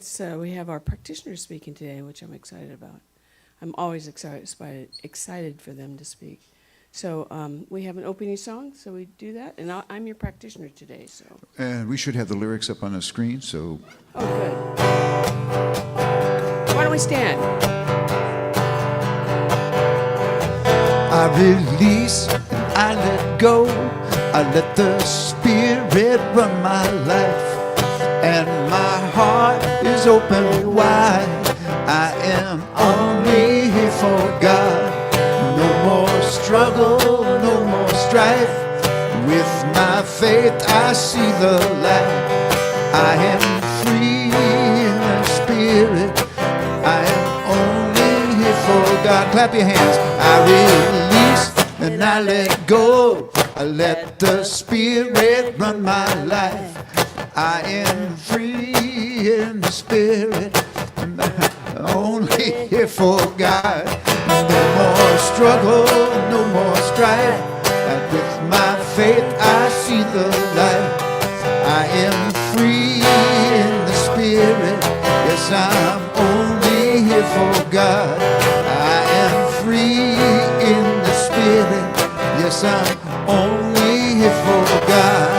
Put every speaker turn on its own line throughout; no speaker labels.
So we have our practitioners speaking today, which I'm excited about. I'm always excited for them to speak. So we have an opening song, so we do that. And I'm your practitioner today, so.
And we should have the lyrics up on the screen, so.
Oh, good. Why don't we stand?
I release and I let go. I let the Spirit run my life. And my heart is open wide. I am only here for God. No more struggle, no more strife. With my faith I see the light. I am free in the Spirit. I am only here for God. Clap your hands. I release and I let go. I let the Spirit run my life. I am free in the Spirit. Only here for God. No more struggle, no more strife. And with my faith I see the light. I am free in the Spirit. Yes, I'm only here for God. I am free in the Spirit. Yes, I'm only here for God.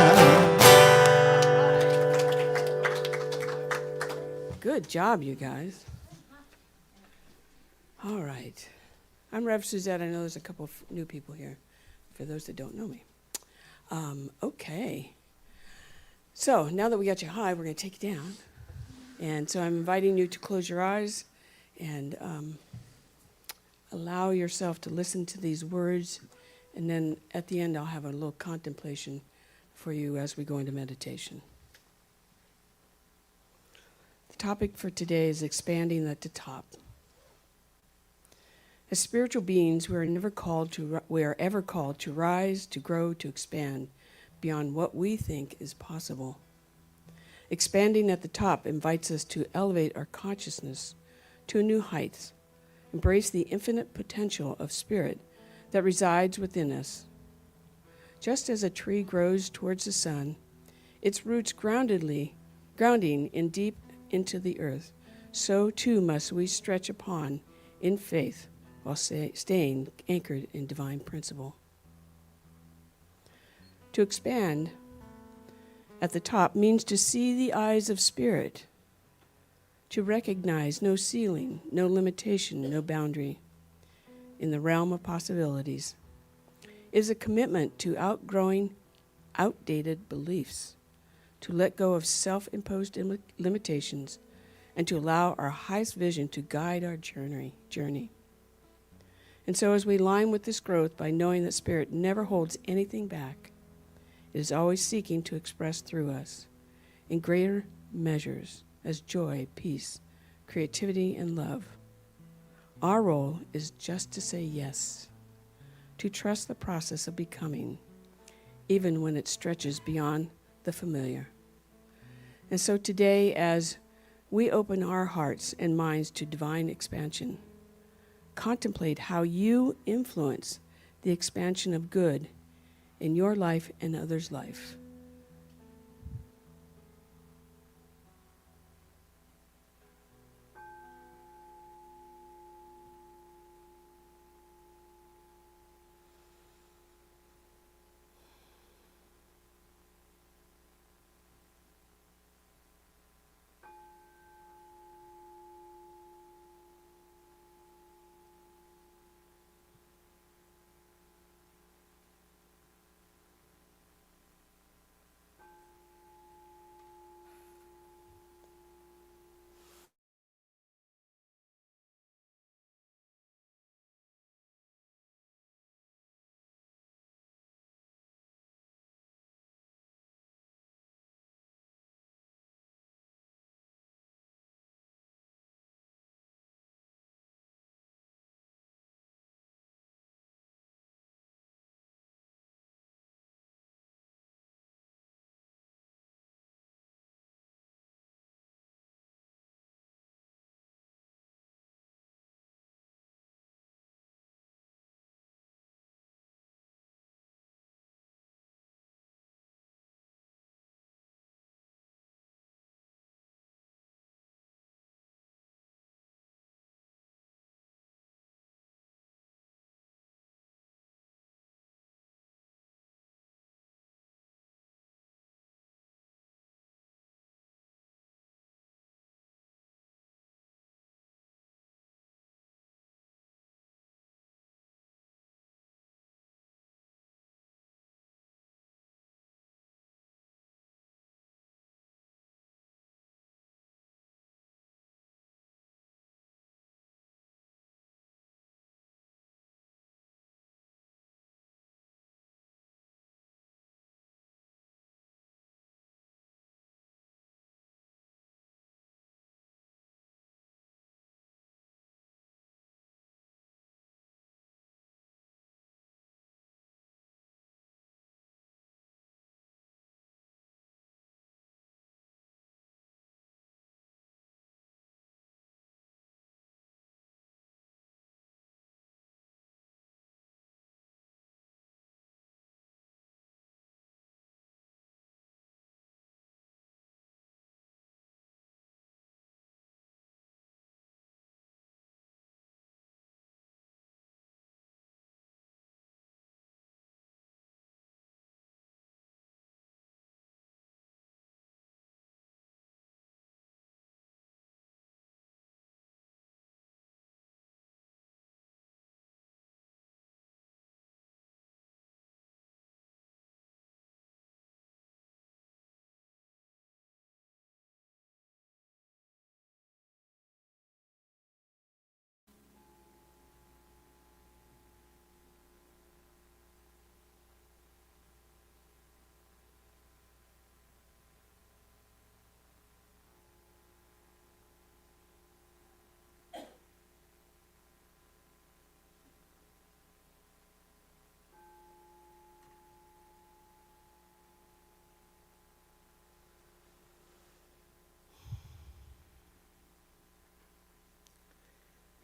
Good job, you guys. All right. I'm Rev Suzette. I know there's a couple of new people here, for those that don't know me. Okay. So now that we got you high, we're going to take you down. And so I'm inviting you to close your eyes and allow yourself to listen to these words. And then at the end, I'll have a little contemplation for you as we go into meditation. The topic for today is expanding at the top. As spiritual beings, we are ever called to rise, to grow, to expand beyond what we think is possible. Expanding at the top invites us to elevate our consciousness to a new height, embrace the infinite potential of spirit that resides within us. Just as a tree grows towards the sun, its roots grounding in deep into the earth, so too must we stretch upon in faith while staying anchored in divine principle. To expand at the top means to see the eyes of spirit, to recognize no ceiling, no limitation, no boundary in the realm of possibilities. It is a commitment to outgrowing outdated beliefs, to let go of self-imposed limitations, and to allow our highest vision to guide our journey. And so as we align with this growth by knowing that Spirit never holds anything back, it is always seeking to express through us in greater measures as joy, peace, creativity, and love. Our role is just to say yes, to trust the process of becoming, even when it stretches beyond the familiar. And so today, as we open our hearts and minds to divine expansion, contemplate how you influence the expansion of good in your life and others' life.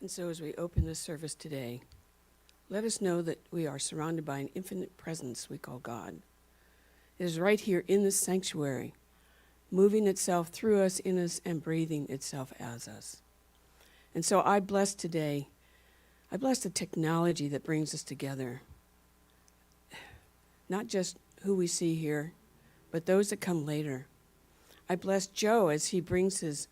And so as we open this service today, let us know that we are surrounded by an infinite presence we call God. It is right here in this sanctuary, moving itself through us, in us, and breathing itself as us. And so I bless today, I bless the technology that brings us together. Not just who we see here, but those that come later. I bless Joe as he brings his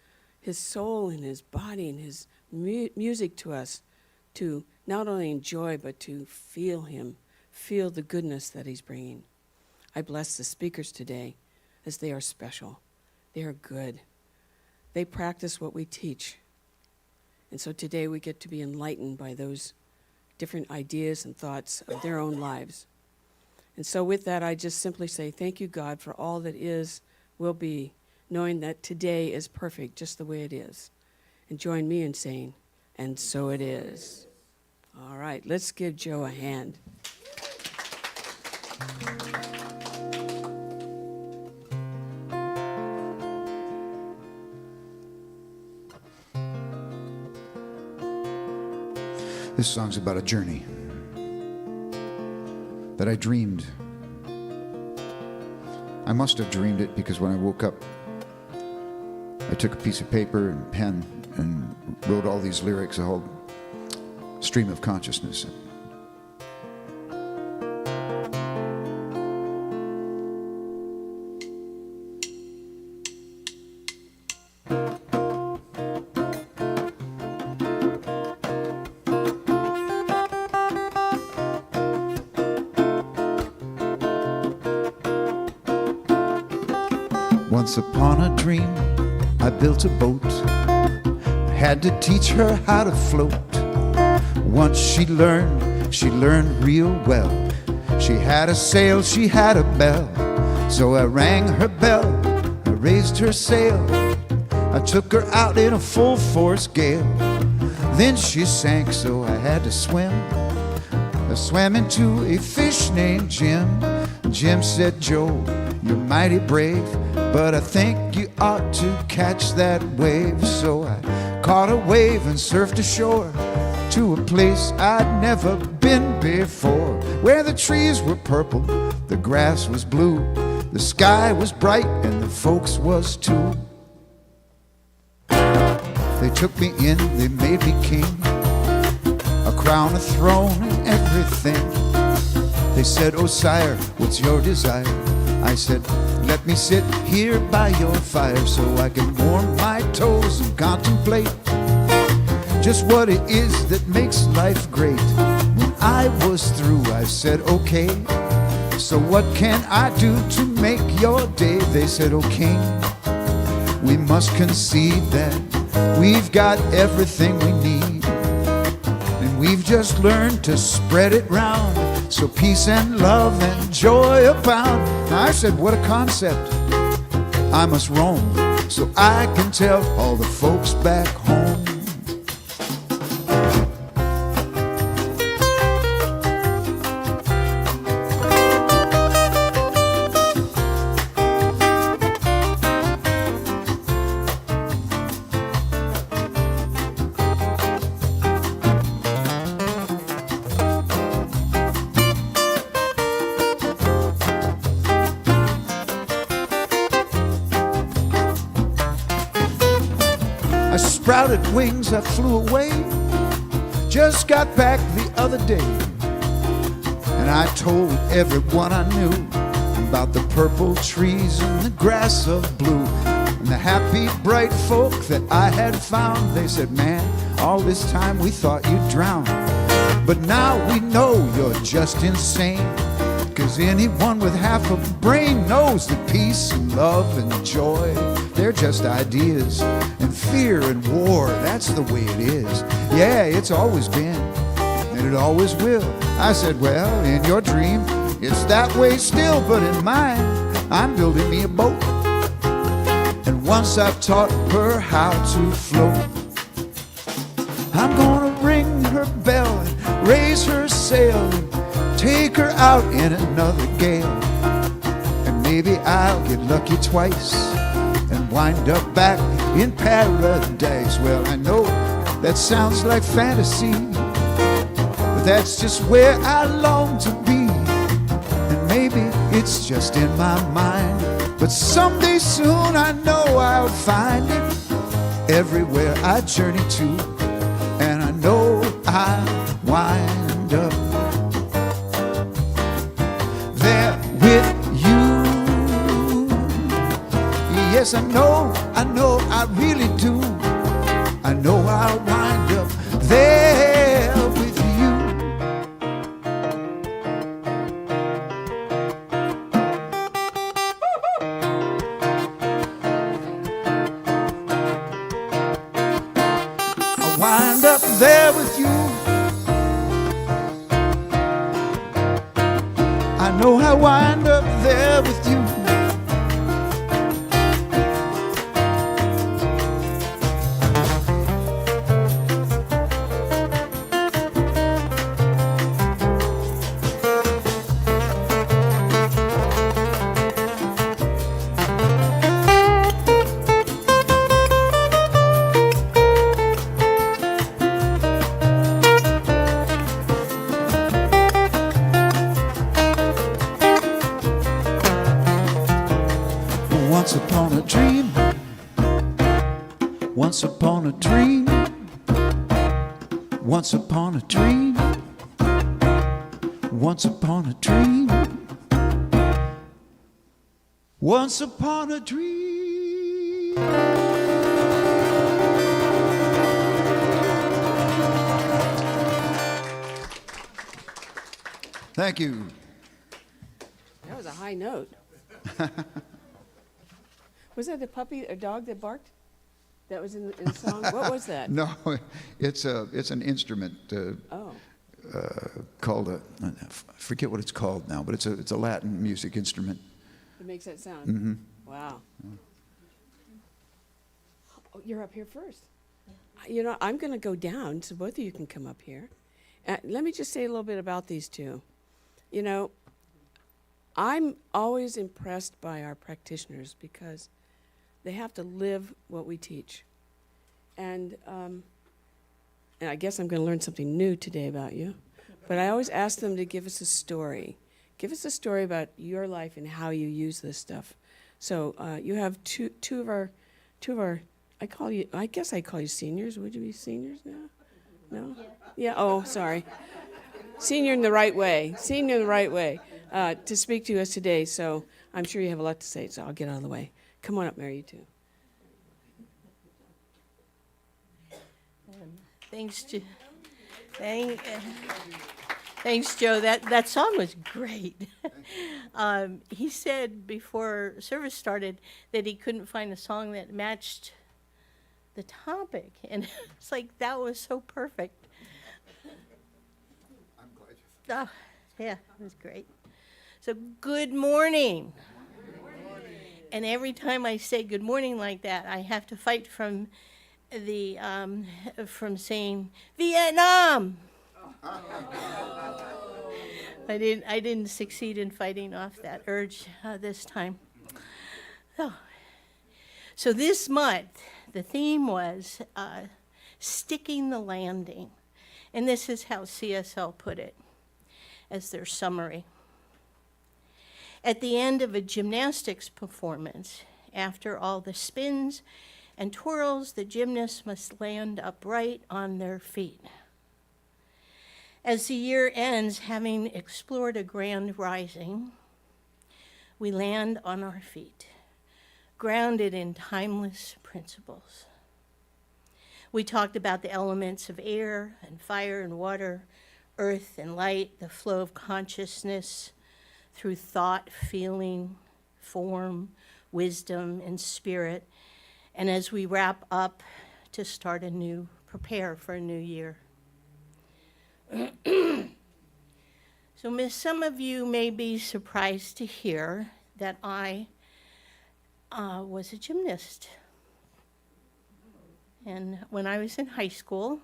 soul and his body and his music to us to not only enjoy, but to feel him, feel the goodness that he's bringing. I bless the speakers today as they are special. They are good. They practice what we teach. And so today we get to be enlightened by those different ideas and thoughts of their own lives. And so with that, I just simply say thank you, God, for all that is, will be, knowing that today is perfect just the way it is. And join me in saying, and so it is. All right, let's give Joe a hand.
This song's about a journey that I dreamed. I must have dreamed it because when I woke up, I took a piece of paper and pen and wrote all these lyrics, a whole stream of consciousness. Once upon a dream, I built a boat. Had to teach her how to float. Once she learned real well. She had a sail, she had a bell. So I rang her bell, I raised her sail. I took her out in a full force gale. Then she sank, so I had to swim. I swam into a fish named Jim. Jim said, Joe, you're mighty brave, but I think you ought to catch that wave. So I caught a wave and surfed ashore to a place I'd never been before, where the trees were purple, the grass was blue, the sky was bright, and the folks was too. They took me in, they made me king, a crown, a throne, and everything. They said, oh sire, what's your desire? I said, let me sit here by your fire so I can warm my toes and contemplate just what it is that makes life great. When I was through, I said, okay, so what can I do to make your day? They said, oh king, we must concede that we've got everything we need, and we've just learned to spread it round, so peace and love and joy abound. I said, what a concept. I must roam so I can tell all the folks back home. I sprouted wings, I flew away. Just got back the other day, and I told everyone I knew about the purple trees and the grass of blue, and the happy, bright folk that I had found. They said, man, all this time we thought you'd drown, but now we know you're just insane, 'cause anyone with half a brain knows that peace and love and joy, they're just ideas, and fear and war, that's the way it is. Yeah, it's always been, and it always will. I said, well, in your dream, it's that way still, but in mine, I'm building me a boat. And once I've taught her how to float, I'm gonna ring her bell and raise her sail and take her out in another gale. And maybe I'll get lucky twice and wind up back in paradise. Well, I know that sounds like fantasy, but that's just where I long to be. And maybe it's just in my mind, but someday soon I know I'll find it everywhere I journey to, and I know I'll wind up there with you. Yes, I know, I really do. I know I'll wind up there with you. I'll wind up there with you. I know I'll wind up there with you. Once upon a dream, once upon a dream, once upon a dream, once upon a dream, once upon a dream. Thank you.
That was a high note. Was that a puppy or dog that barked? That was in the song? What was that?
No, it's an instrument called I forget what it's called now, but it's a Latin music instrument.
It makes that sound?
Mm-hmm.
Wow. Oh, you're up here first. You know, I'm going to go down so both of you can come up here. Let me just say a little bit about these two. You know, I'm always impressed by our practitioners because they have to live what we teach. And I guess I'm going to learn something new today about you. But I always ask them to give us a story. Give us a story about your life and how you use this stuff. So you have two of our, I guess I call you seniors. Would you be seniors now? No? Yeah, oh, sorry. Senior in the right way. Senior in the right way to speak to us today. So I'm sure you have a lot to say, so I'll get out of the way. Come on up, Mary, you too.
Thanks, Joe. That song was great. He said before service started that he couldn't find a song that matched the topic, and it's like that was so perfect.
I'm glad you thought.
Oh, yeah, it was great. So good morning. And every time I say good morning like that, I have to fight from saying Vietnam. I didn't succeed in fighting off that urge this time. So this month, the theme was sticking the landing, and this is how CSL put it as their summary. At the end of a gymnastics performance, after all the spins and twirls, the gymnasts must land upright on their feet. As the year ends, having explored a grand rising, we land on our feet, grounded in timeless principles. We talked about the elements of air and fire and water, earth and light, the flow of consciousness, through thought, feeling, form, wisdom, and spirit. And as we wrap up to start prepare for a new year. So some of you may be surprised to hear that I was a gymnast. And when I was in high school,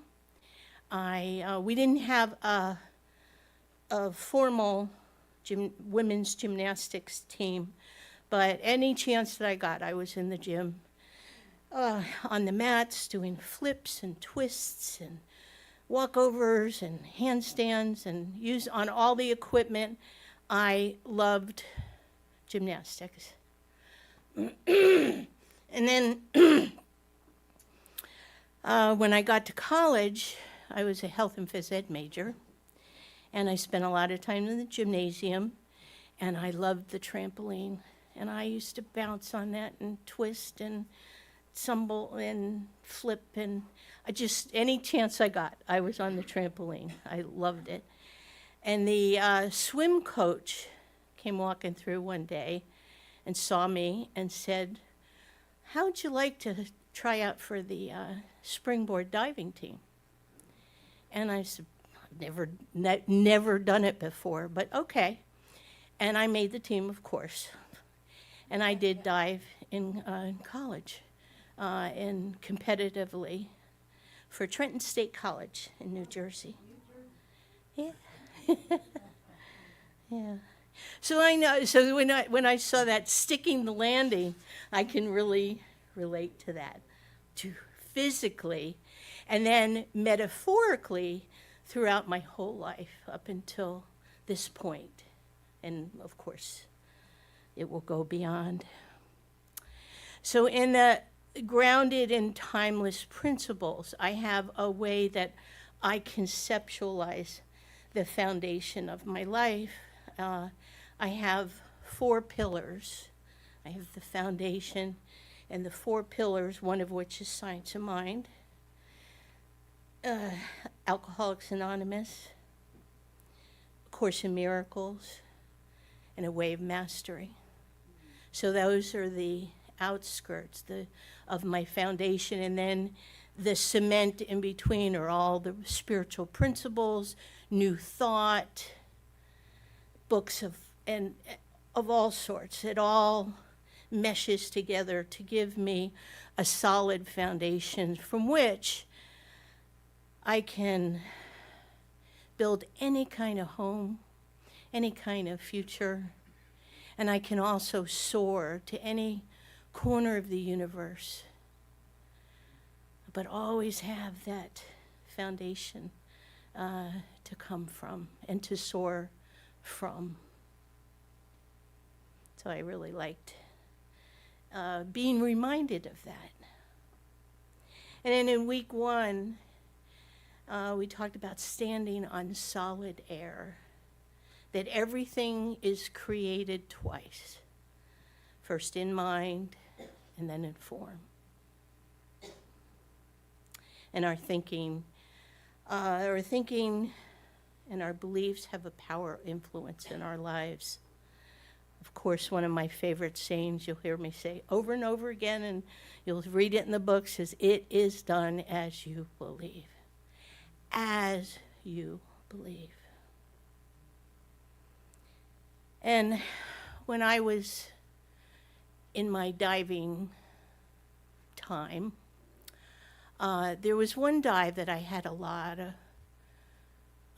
we didn't have a formal women's gymnastics team, but any chance that I got, I was in the gym on the mats doing flips and twists and walkovers and handstands and use on all the equipment. I loved gymnastics. And then when I got to college, I was a health and phys ed major, and I spent a lot of time in the gymnasium, and I loved the trampoline. And I used to bounce on that and twist and tumble and flip, and any chance I got, I was on the trampoline. I loved it. And the swim coach came walking through one day and saw me and said, "How'd you like to try out for the springboard diving team?" And I said, "I've never done it before, but okay." And I made the team, of course. And I did dive in college and competitively for Trenton State College in New Jersey. Yeah. Yeah. So I know. So when I saw that sticking the landing, I can really relate to that, to physically, and then metaphorically throughout my whole life up until this point, and of course, it will go beyond. So in the grounded in timeless principles, I have a way that I conceptualize the foundation of my life. I have 4 pillars. I have the foundation and the 4 pillars, one of which is Science of Mind, Alcoholics Anonymous, A Course in Miracles, and A Way of Mastery. So those are the outskirts of my foundation, and then the cement in between are all the spiritual principles, new thought, books of all sorts. It all meshes together to give me a solid foundation from which I can build any kind of home, any kind of future, and I can also soar to any corner of the universe, but always have that foundation to come from and to soar from. So I really liked being reminded of that. And then in week 1, we talked about standing on solid air, that everything is created twice, first in mind and then in form. And our thinking and our beliefs have a power influence in our lives. Of course, one of my favorite sayings you'll hear me say over and over again, and you'll read it in the books, is, "It is done as you believe." As you believe. And when I was in my diving time, there was one dive that I had a lot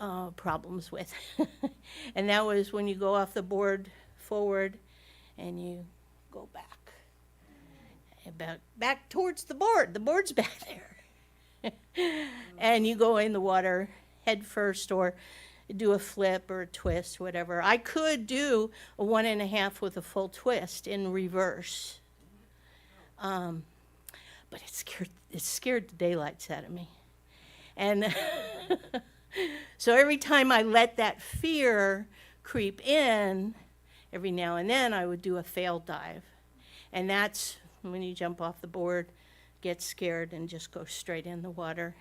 of problems with. And that was when you go off the board forward and you go back towards the board. The board's back there. And you go in the water head first or do a flip or a twist, whatever. I could do a 1.5 with a full twist in reverse. But it scared the daylights out of me. And so every time I let that fear creep in, every now and then I would do a failed dive. And that's when you jump off the board, get scared, and just go straight in the water.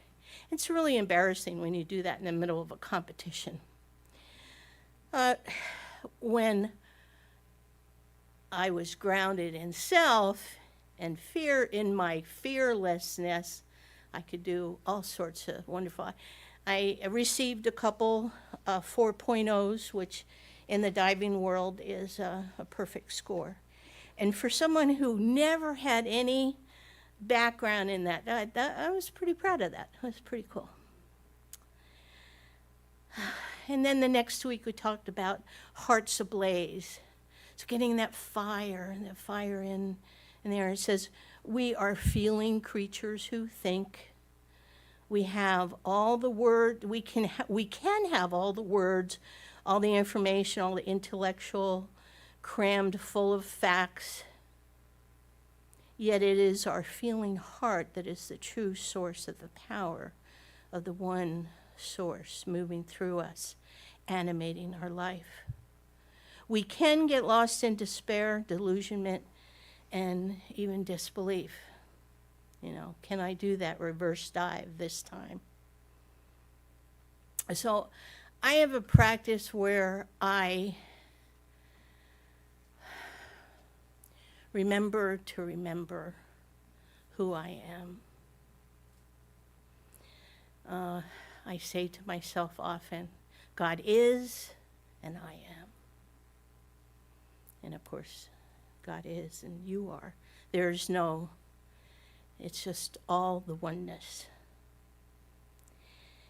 It's really embarrassing when you do that in the middle of a competition. When I was grounded in self and fear, in my fearlessness, I could do all sorts of wonderful. I received a couple 4.0s, which in the diving world is a perfect score. And for someone who never had any background in that, I was pretty proud of that. It was pretty cool. And then the next week we talked about hearts ablaze. So getting that fire in there. It says, We are feeling creatures who think. We have all the word, we can have all the words, all the information, all the intellectual, crammed full of facts. Yet it is our feeling heart that is the true source of the power of the one source moving through us, animating our life. We can get lost in despair, delusionment, and even disbelief. You know, can I do that reverse dive this time? So I have a practice where I remember to remember who I am. I say to myself often, God is and I am. And of course, God is and you are. There's no, it's just all the oneness.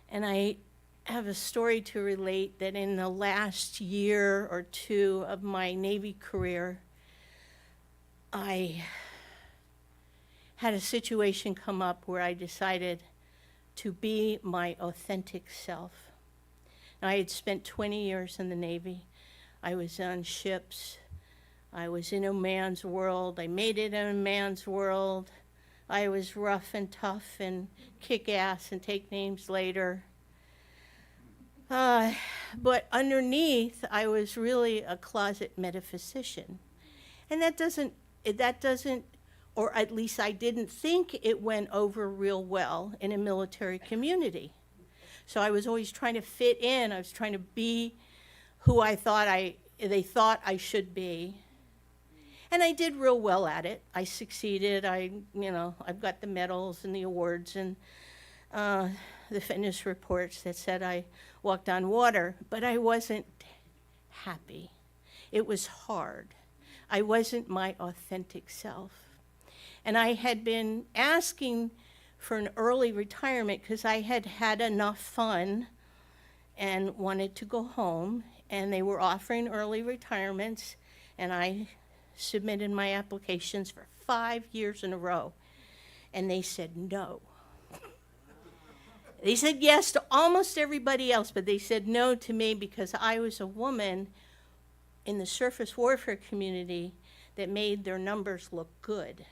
And I have a story to relate that in the last year or two of my Navy career, I had a situation come up where I decided to be my authentic self. I had spent 20 years in the Navy. I was on ships. I was in a man's world. I made it in a man's world. I was rough and tough and kick ass and take names later. But underneath, I was really a closet metaphysician. And that doesn't, or at least I didn't think it went over real well in a military community. So I was always trying to fit in. I was trying to be who they thought I should be. And I did real well at it. I succeeded. I've got the medals and the awards and the fitness reports that said I walked on water, but I wasn't happy. It was hard. I wasn't my authentic self. And I had been asking for an early retirement because I had had enough fun and wanted to go home, and they were offering early retirements, and I submitted my applications for 5 years in a row, and they said no. They said yes to almost everybody else, but they said no to me because I was a woman in the surface warfare community that made their numbers look good.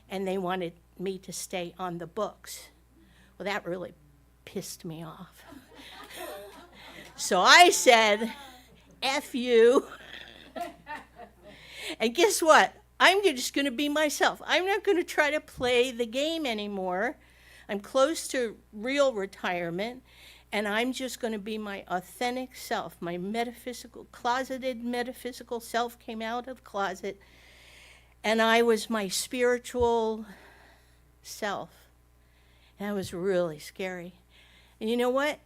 And they wanted me to stay on the books. Well, that really pissed me off. So I said, F you. And guess what? I'm just going to be myself. I'm not going to try to play the game anymore. I'm close to real retirement, and I'm just going to be my authentic self. My closeted metaphysical self came out of the closet, and I was my spiritual self. And that was really scary. And you know what?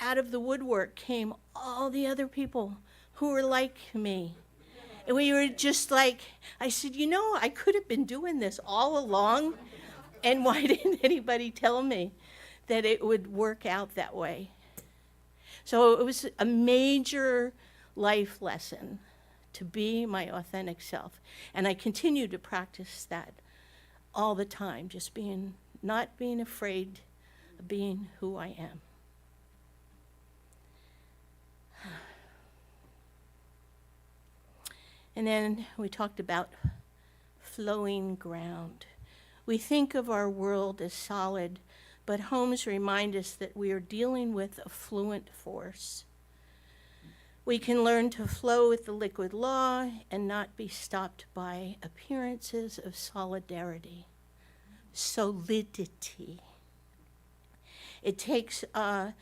Out of the woodwork came all the other people who were like me. And we were just like, I said, I could have been doing this all along, and why didn't anybody tell me that it would work out that way? So it was a major life lesson to be my authentic self. And I continue to practice that all the time, just not being afraid of being who I am. And then we talked about flowing ground. We think of our world as solid, but homes remind us that we are dealing with a fluent force. We can learn to flow with the liquid law and not be stopped by appearances of solidity. It takes a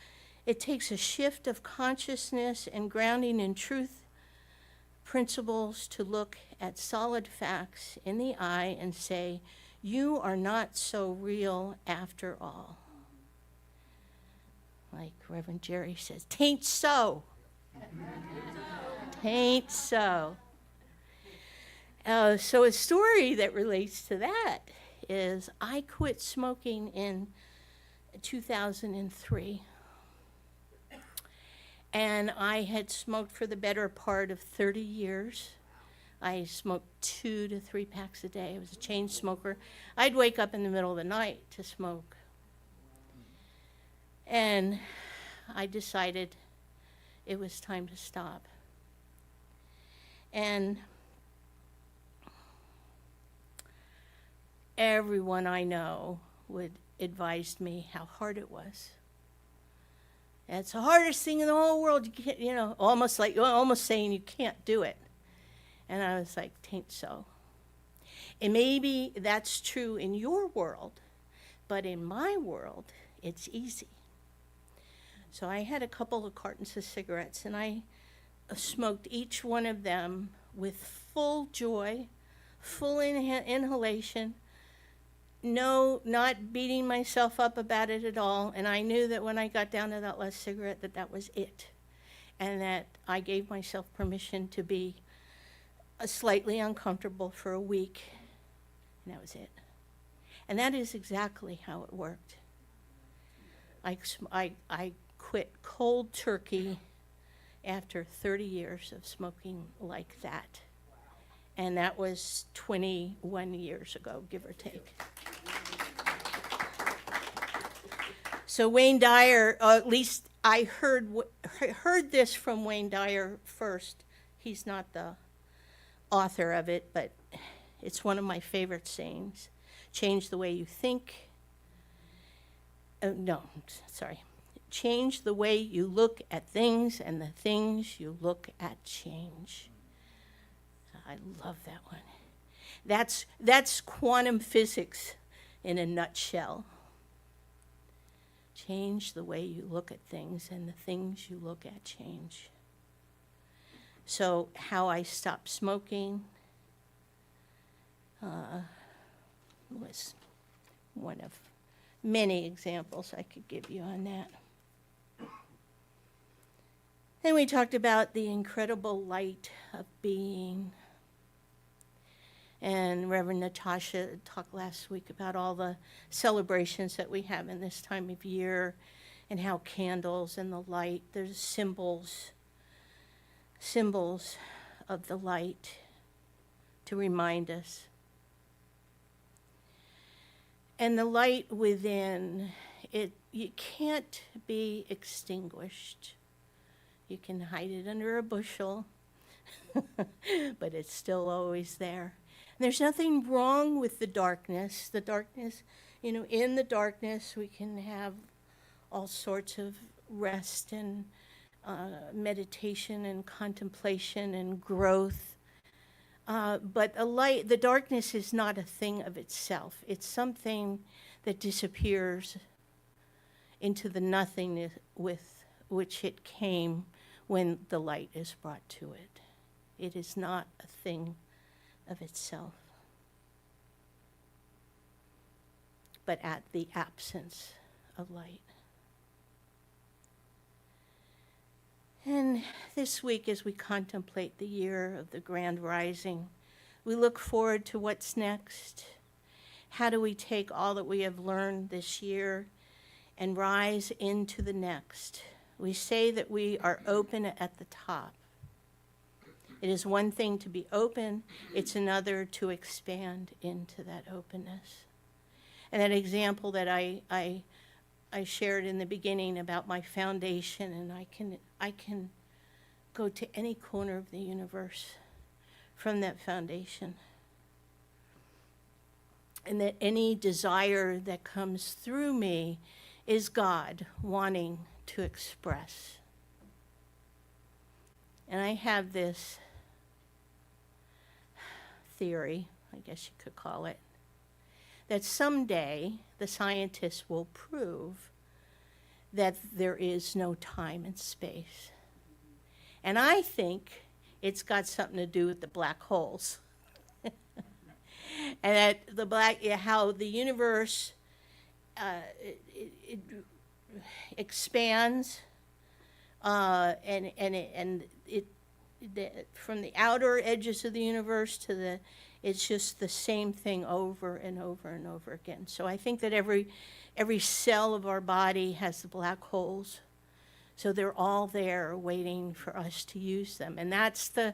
shift of consciousness and grounding in truth principles to look at solid facts in the eye and say, you are not so real after all. Like Reverend Jerry says, "Tain't so." Tain't so. So a story that relates to that is I quit smoking in 2003. And I had smoked for the better part of 30 years. I smoked 2 to 3 packs a day. I was a chain smoker. I'd wake up in the middle of the night to smoke. And I decided it was time to stop. And everyone I know would advise me how hard it was. It's the hardest thing in the whole world. You can't, almost saying you can't do it. And I was like, "'Tain't so." And maybe that's true in your world, but in my world, it's easy. So I had a couple of cartons of cigarettes, and I smoked each one of them with full joy, full inhalation, not beating myself up about it at all. And I knew that when I got down to that last cigarette, that was it. And that I gave myself permission to be slightly uncomfortable for a week, and that was it. And that is exactly how it worked. I quit cold turkey after 30 years of smoking like that. And that was 21 years ago, give or take. So Wayne Dyer, at least I heard this from Wayne Dyer first. He's not the author of it, but it's one of my favorite sayings. Change the way you think. Change the way you look at things, and the things you look at change. I love that one. That's quantum physics in a nutshell. Change the way you look at things, and the things you look at change. So how I stopped smoking was one of many examples I could give you on that. Then we talked about the incredible light of being. And Reverend Natasha talked last week about all the celebrations that we have in this time of year, and how candles and the light, there's symbols of the light to remind us. And the light within, you can't be extinguished. You can hide it under a bushel, but it's still always there. And there's nothing wrong with the darkness. The darkness, in the darkness we can have all sorts of rest and meditation and contemplation and growth. But the darkness is not a thing of itself. It's something that disappears into the nothingness with which it came when the light is brought to it. It is not a thing of itself, but at the absence of light. And this week, as we contemplate the year of the Grand Rising, we look forward to what's next. How do we take all that we have learned this year and rise into the next? We say that we are open at the top. It is one thing to be open, it's another to expand into that openness. And that example that I shared in the beginning about my foundation, and I can go to any corner of the universe from that foundation. And that any desire that comes through me is God wanting to express. And I have this theory, I guess you could call it, that someday the scientists will prove that there is no time and space. And I think it's got something to do with the black holes. And that how the universe it expands, and from the outer edges of the universe to it's just the same thing over and over and over again. So I think that every cell of our body has the black holes So they're all there waiting for us to use them. And that's the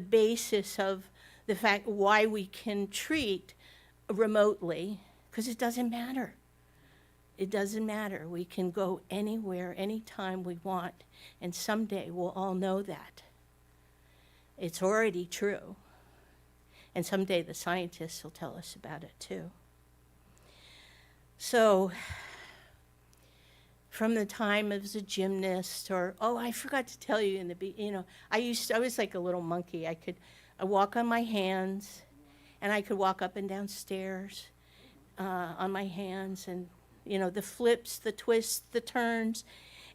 basis of the fact why we can treat remotely, because it doesn't matter. It doesn't matter. We can go anywhere, anytime we want, and someday we'll all know that. It's already true. And someday the scientists will tell us about it too. So, from the time as a gymnast, or, oh, I forgot to tell you I was like a little monkey. I walk on my hands, and I could walk up and down stairs on my hands, and the flips, the twists, the turns.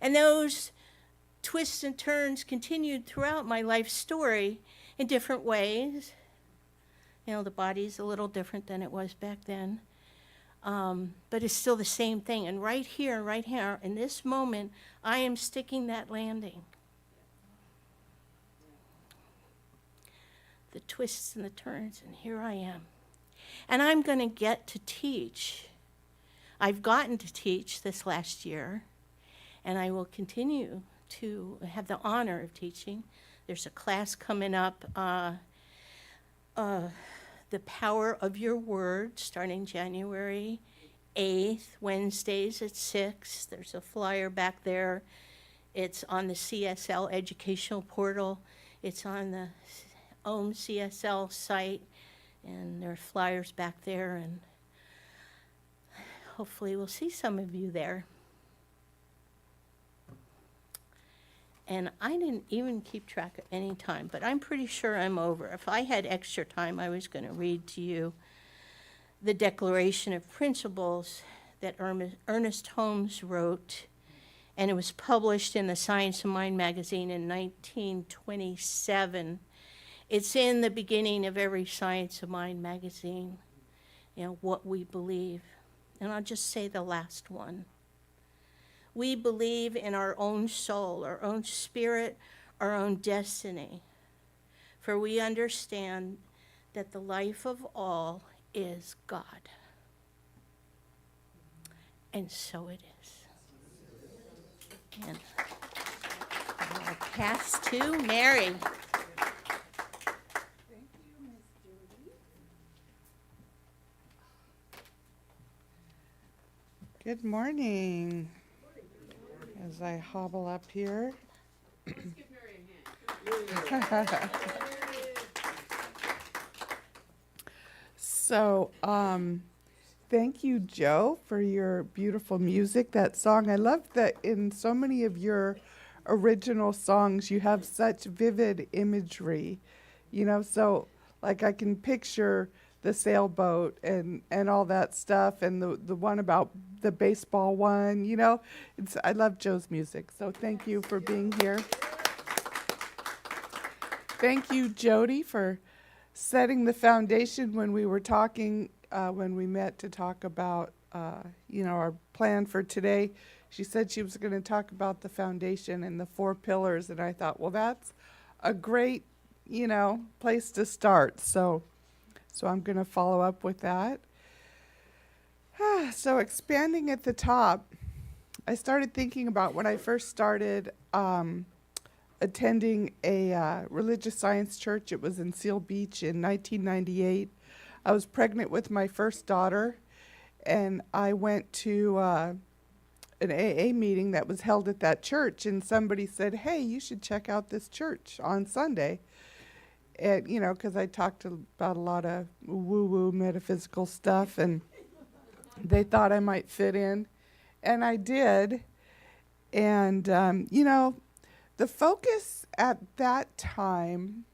And those twists and turns continued throughout my life story in different ways. The body's a little different than it was back then. But it's still the same thing. And right here, in this moment, I am sticking that landing. The twists and the turns, and here I am. And I'm going to get to teach. I've gotten to teach this last year, and I will continue to have the honor of teaching. There's a class coming up, The Power of Your Word, starting January 8th, Wednesdays at 6. There's a flyer back there. It's on the CSL educational portal. It's on the own CSL site, and there are flyers back there, and hopefully we'll see some of you there. And I didn't even keep track of any time, but I'm pretty sure I'm over. If I had extra time, I was going to read to you the Declaration of Principles that Ernest Holmes wrote, and it was published in the Science of Mind magazine in 1927. It's in the beginning of every Science of Mind magazine, what we believe. And I'll just say the last one. We believe in our own soul, our own spirit, our own destiny. For we understand that the life of all is God. And so it is. And I'll pass to Mary.
Thank you, Miss Jody. Good morning. As I hobble up here.
Let's give Mary a hand.
So, thank you, Joe, for your beautiful music, that song. I love that in so many of your original songs, you have such vivid imagery, so like I can picture the sailboat and all that stuff, and the one about the baseball one, I love Joe's music, so thank you for being here. Thank you, Jody, for setting the foundation when we were talking, when we met to talk about, our plan for today. She said she was going to talk about the foundation and the 4 pillars, and I thought, well, that's a great, place to start. So I'm going to follow up with that. So expanding at the top, I started thinking about when I first started attending a religious science church. It was in Seal Beach in 1998. I was pregnant with my first daughter, and I went to an AA meeting that was held at that church, and somebody said, hey, you should check out this church on Sunday. And, because I talked about a lot of woo-woo metaphysical stuff, and they thought I might fit in, and I did. And, the focus at that time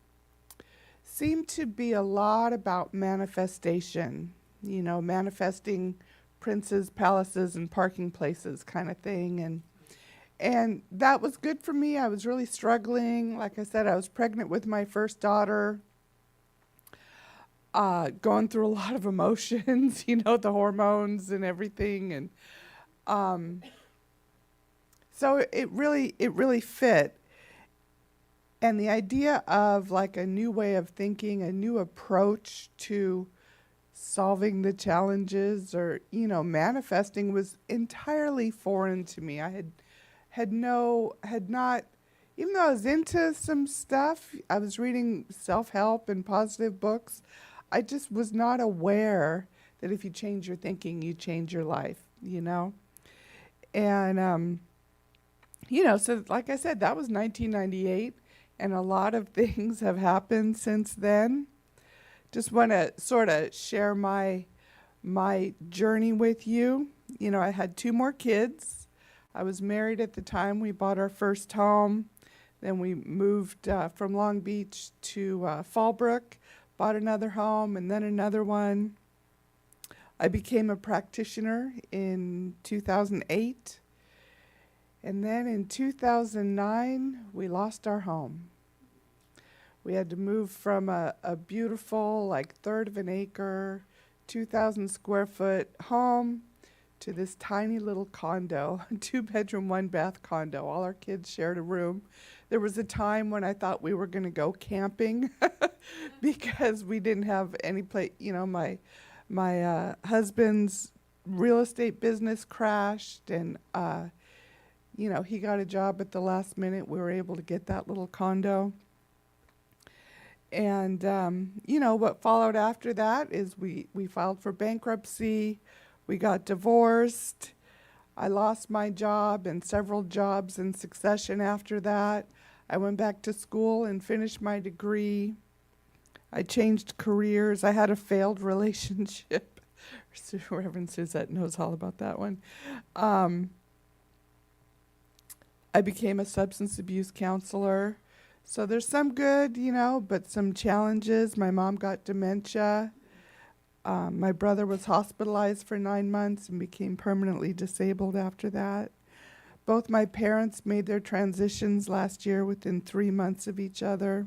seemed to be a lot about manifestation, manifesting princes, palaces, and parking places kind of thing. And that was good for me. I was really struggling. Like I said, I was pregnant with my first daughter, going through a lot of emotions, the hormones and everything. And so it really fit. And the idea of like a new way of thinking, a new approach to solving the challenges or, manifesting was entirely foreign to me. I had not, even though I was into some stuff, I was reading self-help and positive books, I just was not aware that if you change your thinking, you change your life, you know? And, so like I said, that was 1998, and a lot of things have happened since then. Just want to sort of share my journey with you. You know, I had 2 more kids. I was married at the time. We bought our first home. Then we moved from Long Beach to Fallbrook, bought another home, and then another one. I became a practitioner in 2008. And then in 2009, we lost our home. We had to move from a beautiful, like, 1/3 of an acre, 2,000 square foot home to this tiny little condo, 2-bedroom, 1-bath condo. All our kids shared a room. There was a time when I thought we were going to go camping because we didn't have any place. You know, my husband's real estate business crashed, and he got a job at the last minute. We were able to get that little condo. And, what followed after that is we filed for bankruptcy. We got divorced. I lost my job and several jobs in succession after that. I went back to school and finished my degree. I changed careers. I had a failed relationship. Reverend Suzette knows all about that one. I became a substance abuse counselor. So there's some good, but some challenges. My mom got dementia. My brother was hospitalized for 9 months and became permanently disabled after that. Both my parents made their transitions last year within 3 months of each other.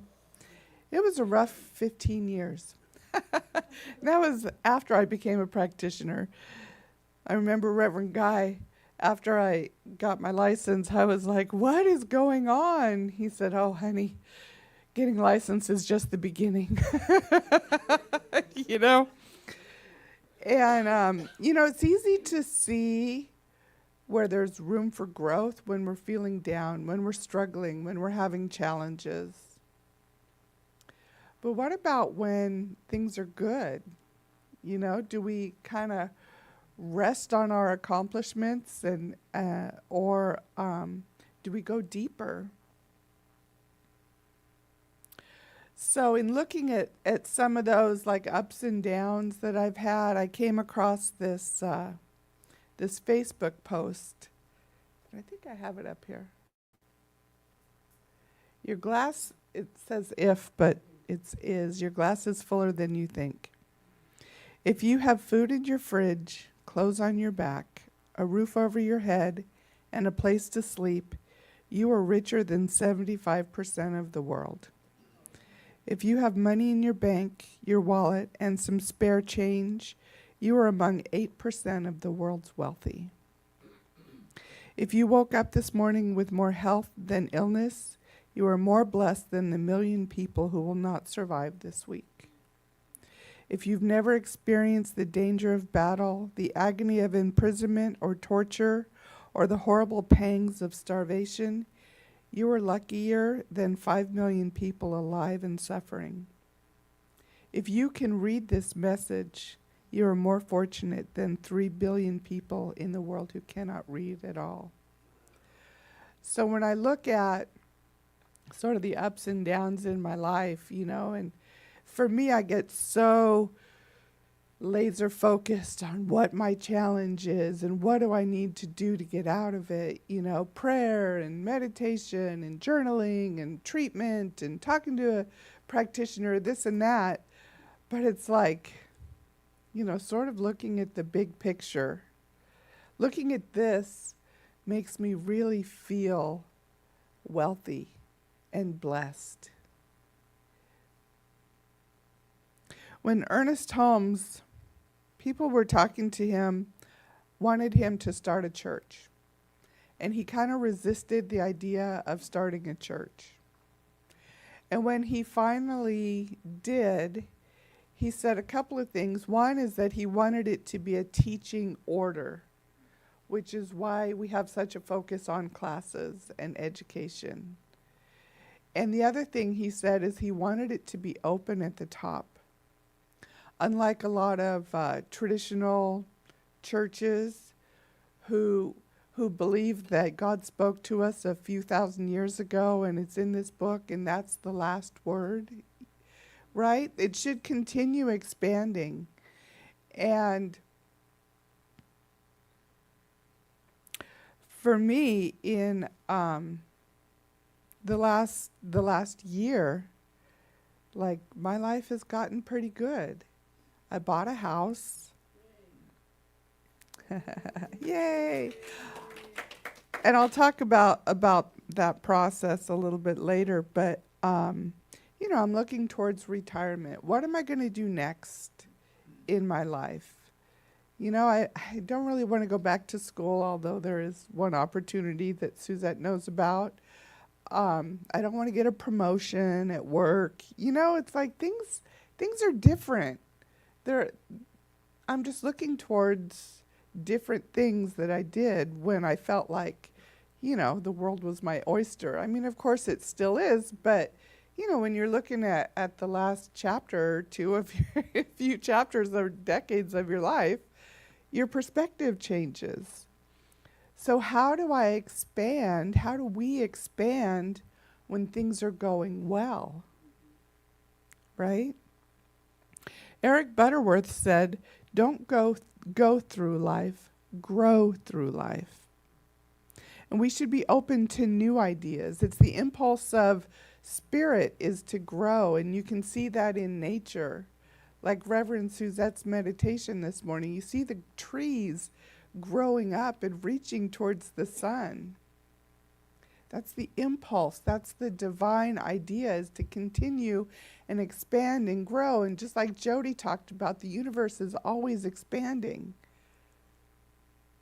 It was a rough 15 years. That was after I became a practitioner. I remember Reverend Guy, after I got my license, I was like, what is going on? He said, oh, honey, getting licensed is just the beginning. And, it's easy to see where there's room for growth when we're feeling down, when we're struggling, when we're having challenges. But what about when things are good? Do we kind of rest on our accomplishments or do we go deeper? So in looking at some of those like ups and downs that I've had, I came across this Facebook post. I think I have it up here. Your glass, it says if, but it's is. Your glass is fuller than you think. If you have food in your fridge, clothes on your back, a roof over your head, and a place to sleep, you are richer than 75% of the world. If you have money in your bank, your wallet, and some spare change, you are among 8% of the world's wealthy. If you woke up this morning with more health than illness, you are more blessed than the 1 million people who will not survive this week. If you've never experienced the danger of battle, the agony of imprisonment or torture, or the horrible pangs of starvation, you are luckier than 5 million people alive and suffering. If you can read this message, you are more fortunate than 3 billion people in the world who cannot read at all. So when I look at sort of the ups and downs in my life, and for me, I get so laser focused on what my challenge is and what do I need to do to get out of it, prayer and meditation and journaling and treatment and talking to a practitioner, this and that. But it's like, sort of looking at the big picture. Looking at this makes me really feel wealthy and blessed. When Ernest Holmes, people were talking to him, wanted him to start a church. And he kind of resisted the idea of starting a church. And when he finally did, he said a couple of things. One is that he wanted it to be a teaching order, which is why we have such a focus on classes and education. And the other thing he said is he wanted it to be open at the top. Unlike a lot of traditional churches who believe that God spoke to us a few thousand years ago and it's in this book and that's the last word, right? It should continue expanding. And for me, in the last year, like, my life has gotten pretty good. I bought a house. Yay! And I'll talk about that process a little bit later, but I'm looking towards retirement. What am I going to do next in my life? I don't really want to go back to school, although there is one opportunity that Suzette knows about. I don't want to get a promotion at work. It's like things are different. I'm just looking towards different things that I did when I felt like, the world was my oyster. I mean, of course it still is, but, when you're looking at the last chapter or two of your few chapters or decades of your life, your perspective changes. So how do I expand? How do we expand when things are going well? Right? Eric Butterworth said, don't go through life, grow through life. And we should be open to new ideas. It's the impulse of spirit is to grow, and you can see that in nature. Like Reverend Suzette's meditation this morning, you see the trees growing up and reaching towards the sun. That's the impulse. That's the divine idea, is to continue and expand and grow. And just like Jody talked about, the universe is always expanding.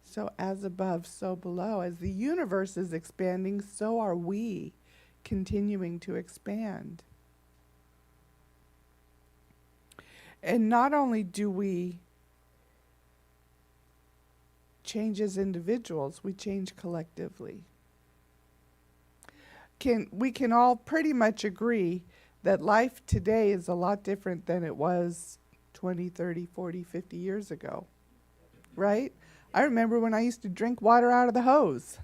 So as above, so below. As the universe is expanding, so are we continuing to expand. And not only do we change as individuals, we change collectively. We can all pretty much agree that life today is a lot different than it was 20, 30, 40, 50 years ago, right? I remember when I used to drink water out of the hose.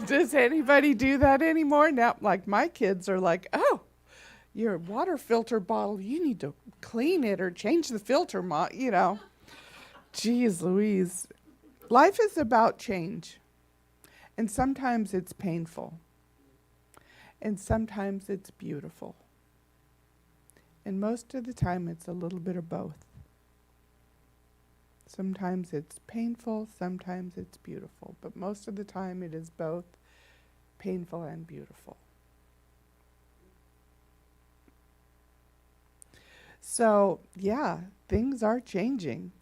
Does anybody do that anymore? Now, like, my kids are like, oh, your water filter bottle, you need to clean it or change the filter, Geez Louise. Life is about change. And sometimes it's painful. And sometimes it's beautiful. And most of the time it's a little bit of both. Sometimes it's painful, sometimes it's beautiful. But most of the time it is both painful and beautiful. So, yeah, things are changing.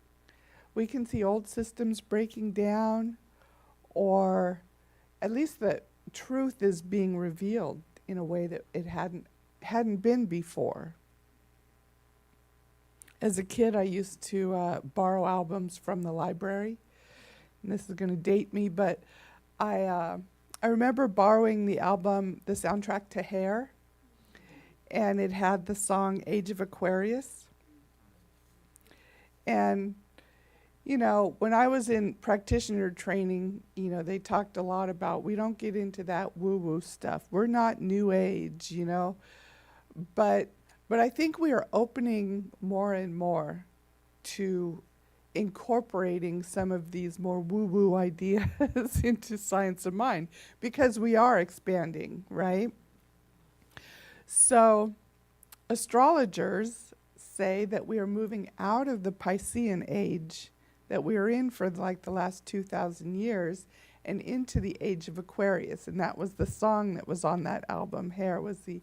We can see old systems breaking down, or at least the truth is being revealed in a way that it hadn't been before. As a kid, I used to borrow albums from the library. And this is going to date me, but I remember borrowing the album, the soundtrack to Hair, and it had the song Age of Aquarius. And, when I was in practitioner training, they talked a lot about, we don't get into that woo-woo stuff. We're not new age, But I think we are opening more and more to incorporating some of these more woo-woo ideas into science of mind, because we are expanding, right? So astrologers say that we are moving out of the Piscean age that we are in for like the last 2,000 years and into the age of Aquarius. And that was the song that was on that album, Hair, was the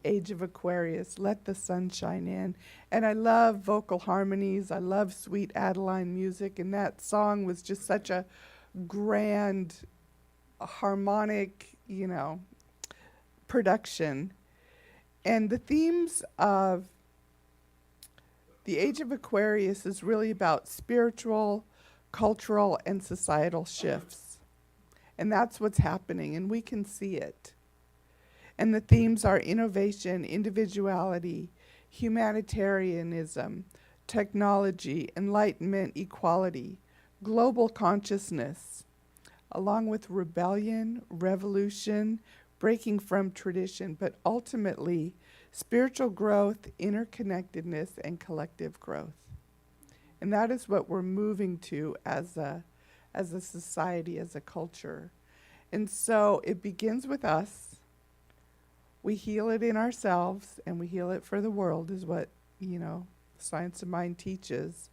Age of Aquarius, Let the Sunshine In. And I love vocal harmonies. I love sweet Adeline music. And that song was just such a grand, harmonic, production. And the themes of the Age of Aquarius is really about spiritual, cultural and societal shifts. And that's what's happening, and we can see it. And the themes are innovation, individuality, humanitarianism, technology, enlightenment, equality, global consciousness, along with rebellion, revolution, breaking from tradition, but ultimately spiritual growth, interconnectedness, and collective growth. And that is what we're moving to as a society, as a culture. And so it begins with us. We heal it in ourselves, and we heal it for the world, is what, Science of Mind teaches.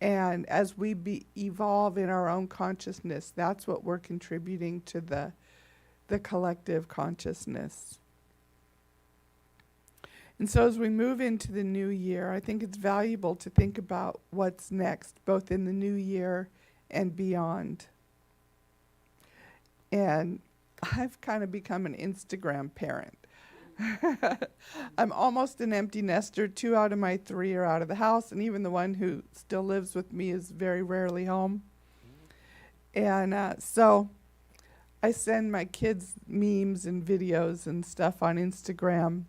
And as we evolve in our own consciousness, that's what we're contributing to the collective consciousness. And so as we move into the new year, I think it's valuable to think about what's next, both in the new year and beyond. And I've kind of become an Instagram parent. I'm almost an empty nester. 2 out of my 3 are out of the house, and even the one who still lives with me is very rarely home. And so I send my kids memes and videos and stuff on Instagram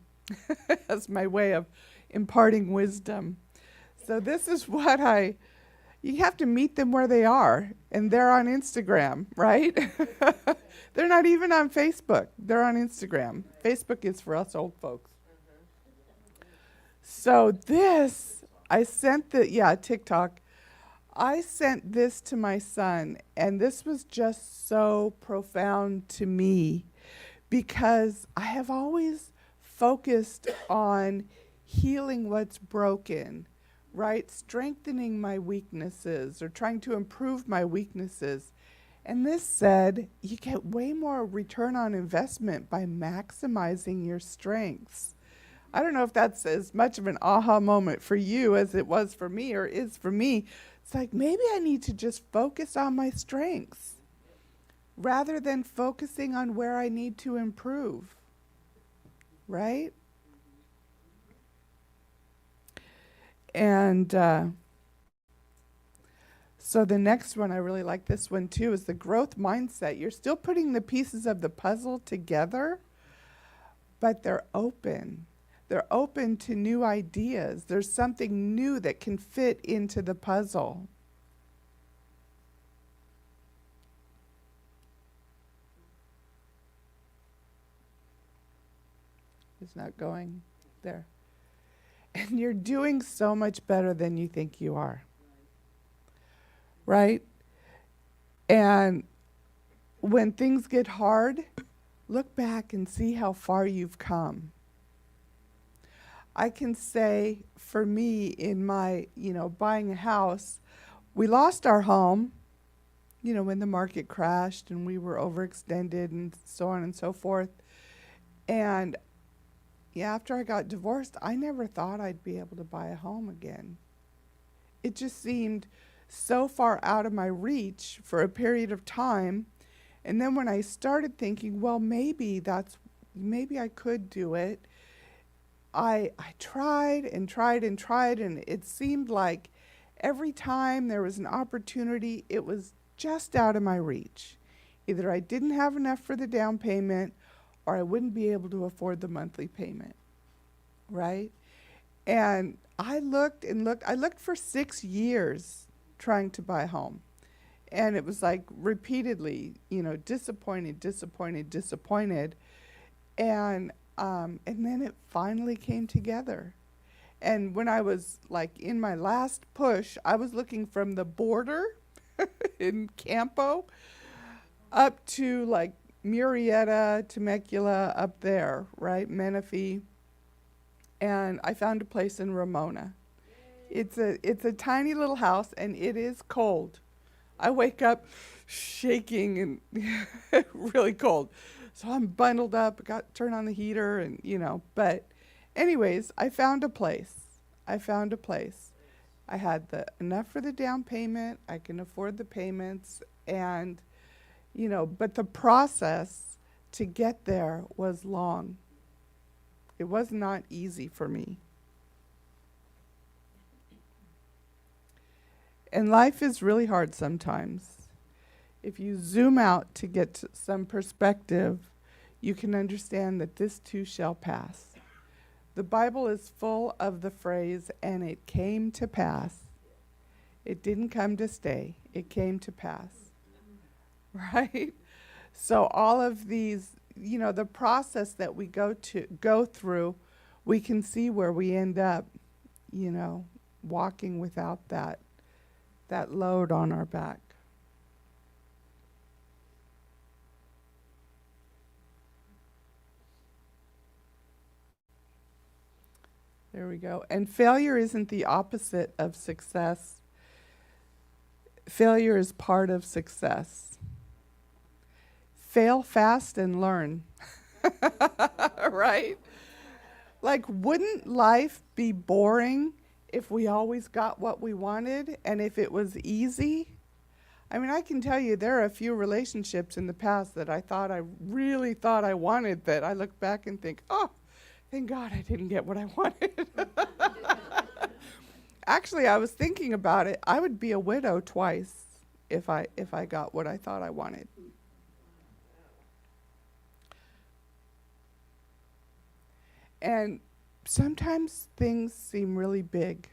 as my way of imparting wisdom. So this is what you have to meet them where they are, and they're on Instagram, right? They're not even on Facebook. They're on Instagram. Facebook is for us old folks. So TikTok. I sent this to my son, and this was just so profound to me because I have always focused on healing what's broken, right? Strengthening my weaknesses or trying to improve my weaknesses. And this said, you get way more return on investment by maximizing your strengths. I don't know if that's as much of an aha moment for you as it was for me or is for me. It's like, maybe I need to just focus on my strengths rather than focusing on where I need to improve, right? And so the next one, I really like this one too, is the growth mindset. You're still putting the pieces of the puzzle together, but they're open. They're open to new ideas. There's something new that can fit into the puzzle. It's not going there. And you're doing so much better than you think you are. Right? And when things get hard, look back and see how far you've come. I can say for me in my, buying a house, we lost our home, when the market crashed and we were overextended and so on and so forth. And after I got divorced, I never thought I'd be able to buy a home again. It just seemed so far out of my reach for a period of time. And then when I started thinking, well, maybe I could do it, I tried and tried and tried, and it seemed like every time there was an opportunity, it was just out of my reach. Either I didn't have enough for the down payment, or I wouldn't be able to afford the monthly payment, right? And I looked and looked. I looked for 6 years trying to buy a home. And it was like repeatedly, disappointed. And then it finally came together. And when I was like in my last push, I was looking from the border in Campo up to like Murrieta, Temecula, up there, right? Menifee. And I found a place in Ramona. It's a tiny little house, and it is cold. I wake up shaking and really cold. So I'm bundled up, turn on the heater, and but anyways, I found a place. I had enough for the down payment. I can afford the payments, and but the process to get there was long. It was not easy for me. And life is really hard sometimes. If you zoom out to get to some perspective, you can understand that this too shall pass. The Bible is full of the phrase, and it came to pass. It didn't come to stay. It came to pass. Right? So all of these, the process that we go through, we can see where we end up, walking without that load on our back. There we go. And failure isn't the opposite of success. Failure is part of success. Fail fast and learn. Right? Like, wouldn't life be boring if we always got what we wanted and if it was easy? I mean, I can tell you there are a few relationships in the past that I really thought I wanted, that I look back and think, oh, thank God I didn't get what I wanted. Actually, I was thinking about it. I would be a widow twice if I got what I thought I wanted. And sometimes things seem really big.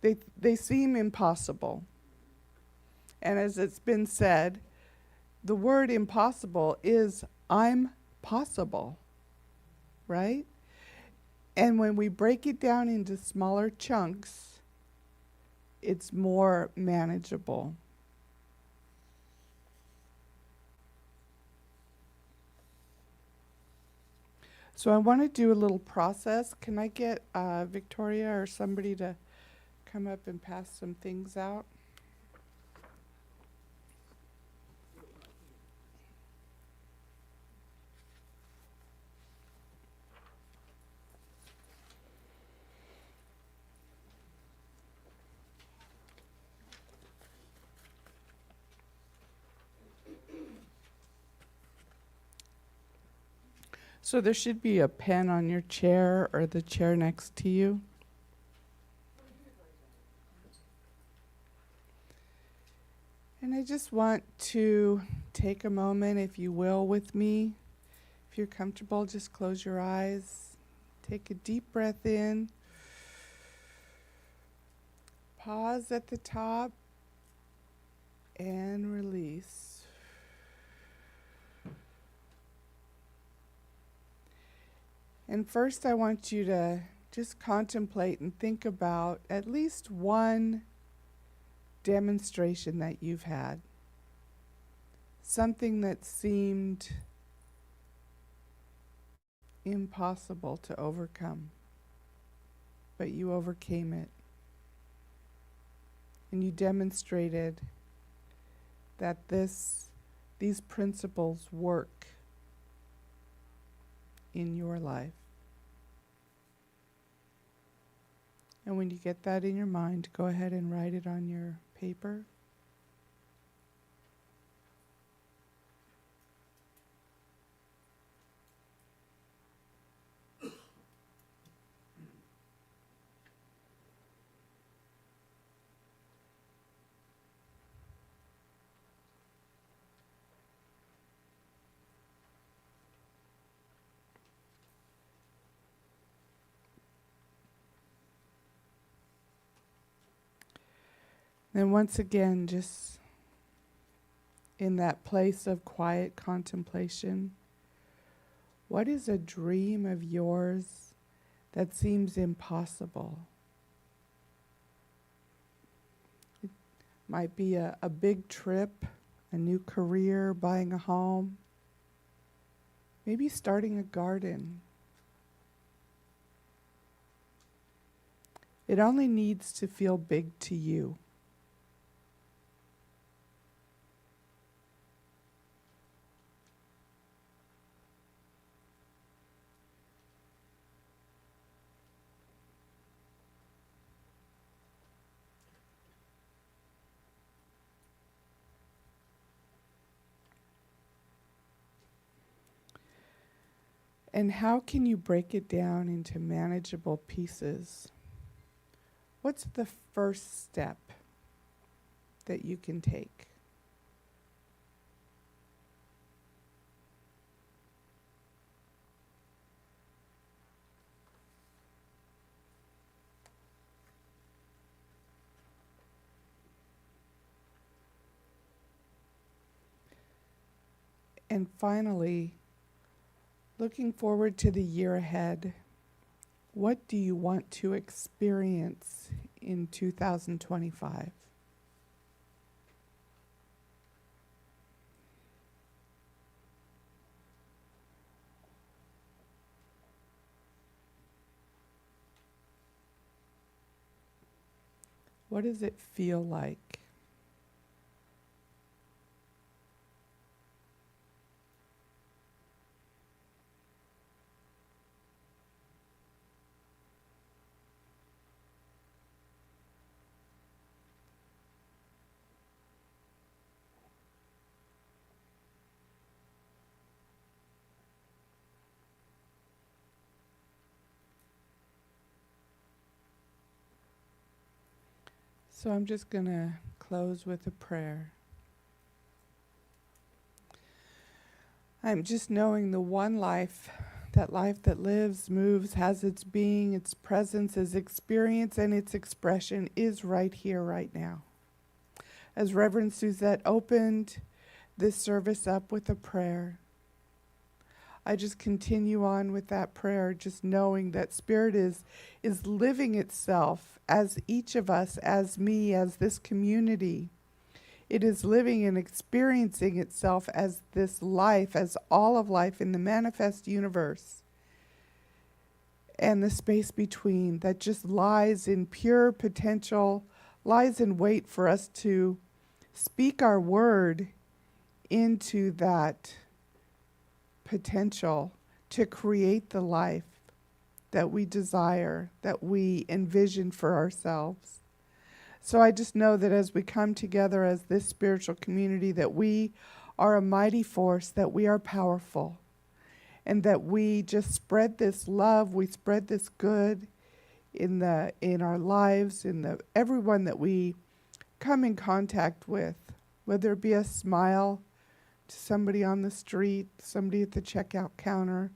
They seem impossible. And as it's been said, the word impossible is I'm possible, right? And when we break it down into smaller chunks, it's more manageable. So I want to do a little process. Can I get Victoria or somebody to come up and pass some things out? So there should be a pen on your chair or the chair next to you. And I just want to take a moment, if you will, with me. If you're comfortable, just close your eyes. Take a deep breath in. Pause at the top and release. And first I want you to just contemplate and think about at least one demonstration that you've had. Something that seemed impossible to overcome, but you overcame it. And you demonstrated that these principles work in your life. And when you get that in your mind, go ahead and write it on your paper. Then once again, just in that place of quiet contemplation, what is a dream of yours that seems impossible? It might be a big trip, a new career, buying a home, maybe starting a garden. It only needs to feel big to you. And how can you break it down into manageable pieces? what's the first step that you can take? And finally, looking forward to the year ahead, what do you want to experience in 2025? What does it feel like? So I'm just going to close with a prayer. I'm just knowing the one life that lives, moves, has its being, its presence, its experience, and its expression is right here, right now. As Reverend Suzette opened this service up with a prayer, I just continue on with that prayer, just knowing that Spirit is living itself as each of us, as me, as this community. It is living and experiencing itself as this life, as all of life in the manifest universe. And the space between that just lies in pure potential, lies in wait for us to speak our word into that potential to create the life that we desire, that we envision for ourselves. So I just know that as we come together as this spiritual community, that we are a mighty force, that we are powerful, and that we just spread this love, we spread this good in our lives, in everyone that we come in contact with, whether it be a smile to somebody on the street, somebody at the checkout counter,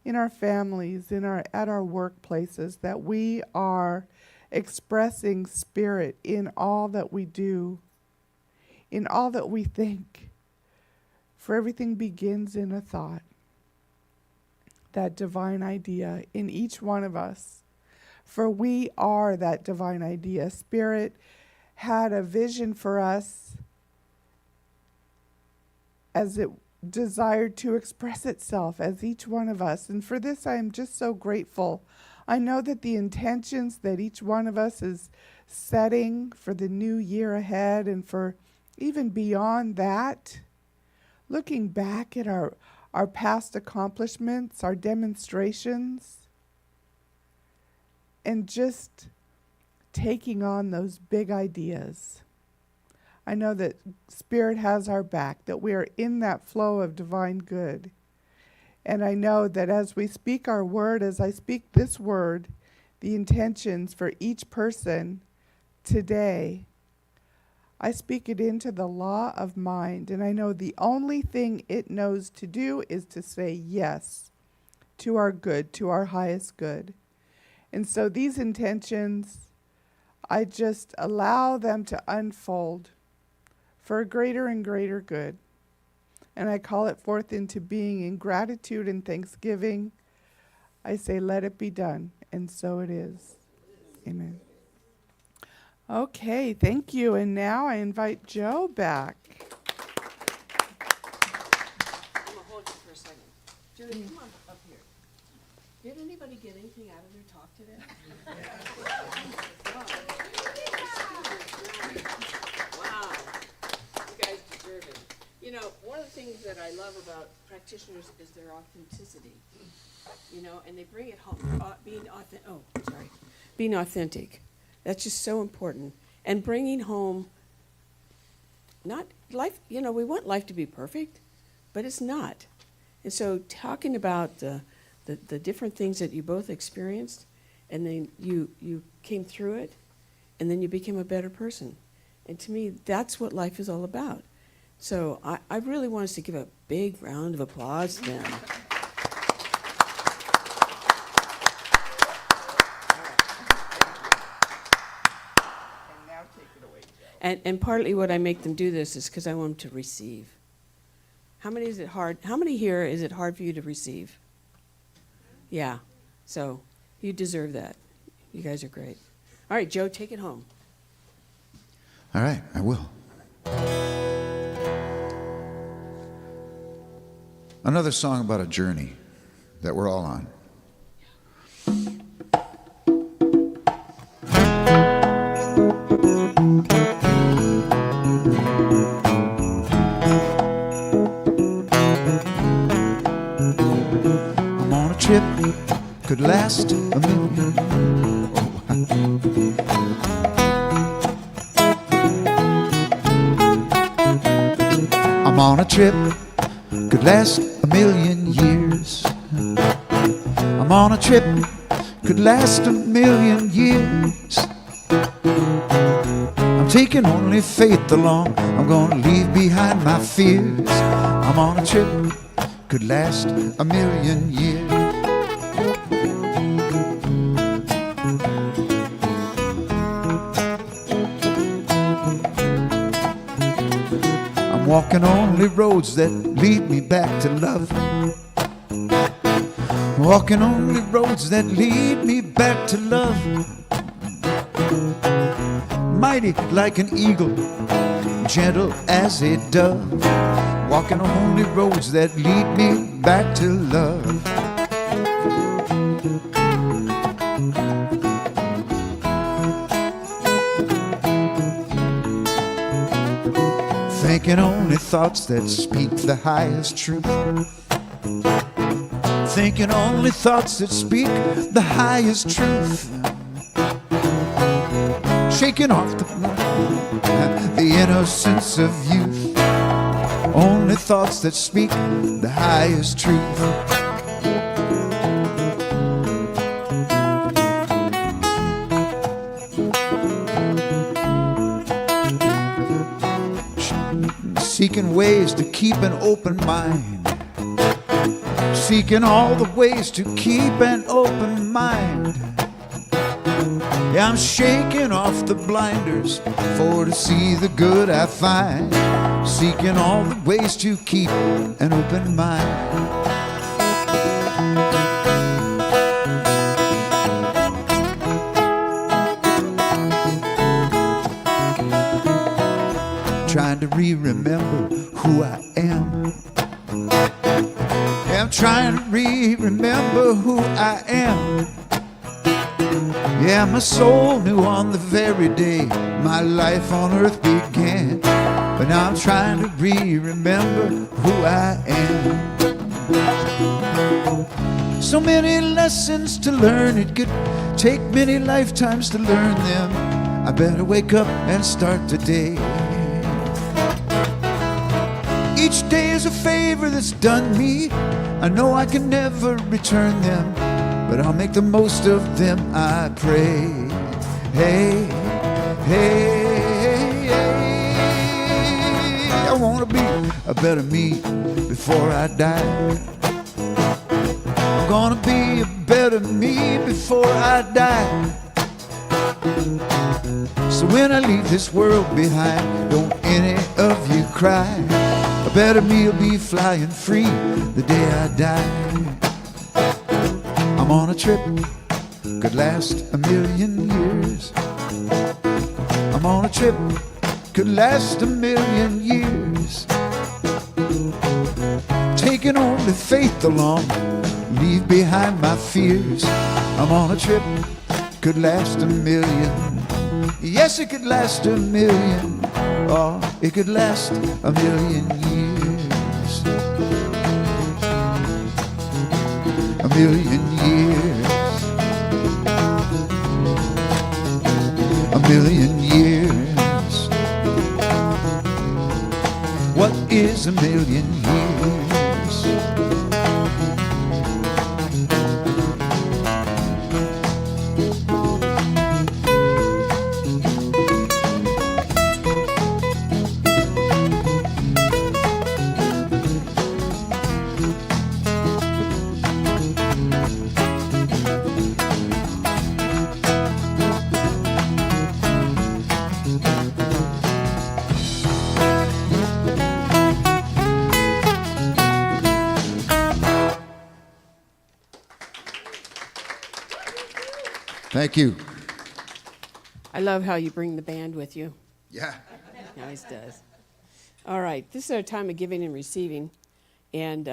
in our families, at our workplaces, that we are expressing Spirit in all that we do, in all that we think. For everything begins in a thought. That divine idea in each one of us. For we are that divine idea. Spirit had a vision for us as it desired to express itself as each one of us. And for this, I am just so grateful. I know that the intentions that each one of us is setting for the new year ahead and for even beyond that, looking back at our past accomplishments, our demonstrations, and just taking on those big ideas. I know that Spirit has our back, that we are in that flow of divine good. And I know that as we speak our word, as I speak this word, the intentions for each person today, I speak it into the law of mind. And I know the only thing it knows to do is to say yes to our good, to our highest good. And so these intentions, I just allow them to unfold for a greater and greater good. And I call it forth into being in gratitude and thanksgiving. I say, let it be done. And so it is. Amen. Okay, thank you. And now I invite Joe back.
I'm going to hold you for a second. Jody, come on up here. Did anybody get anything out of their talk today? Wow. You guys deserve it. You know, one of the things that I love about practitioners is their authenticity. You know, and they bring it home, being authentic. That's just so important. And bringing home, not life, you know, we want life to be perfect, but it's not. And so talking about the different things that you both experienced, and then you came through it, and then you became a better person. And to me, that's what life is all about. So I really want us to give a big round of applause to them. And partly what I make them do this is because I want them to receive. How many is it hard? How many here is it hard for you to receive? Yeah. So you deserve that. You guys are great. All right, Joe, take it home.
All right, I will. Another song about a journey that we're all on. I'm on a trip, could last a million. I'm on a trip, could last a million years. I'm on a trip, could last a million years. I'm taking only faith along, I'm gonna leave behind my fears. I'm on a trip, could last a million years. I'm walking only roads that lead me back to love. Walking only roads that lead me back to love. Mighty like an eagle, gentle as a dove. Walking only roads that lead me back to love. Thinking only thoughts that speak the highest truth. Thinking only thoughts that speak the highest truth. Shaking off the innocence of youth. Only thoughts that speak the highest truth. Seeking ways to keep an open mind. Seeking all the ways to keep an open mind. Yeah, I'm shaking off the blinders for to see the good I find. Seeking all the ways to keep an open mind. Trying to remember who I am. Yeah, I'm trying to remember who I am. Yeah, my soul knew on the very day my life on earth began. But now I'm trying to remember who I am. So many lessons to learn, it could take many lifetimes to learn them. I better wake up and start today. Each day is a favor that's done me. I know I can never return them, but I'll make the most of them, I pray. Hey, hey, hey, I wanna be a better me before I die. I'm gonna be a better me before I die. So when I leave this world behind, don't any of you cry. A better me'll be flying free the day I die. I'm on a trip, could last a million years. I'm on a trip, could last a million years. Taking only faith along, leave behind my fears. I'm on a trip, could last a million. Yes, it could last a million. Oh, it could last a million years. A million years. A million years. What is a million years? Thank you.
I love how you bring the band with you.
Yeah.
He always does. All right, this is our time of giving and receiving. And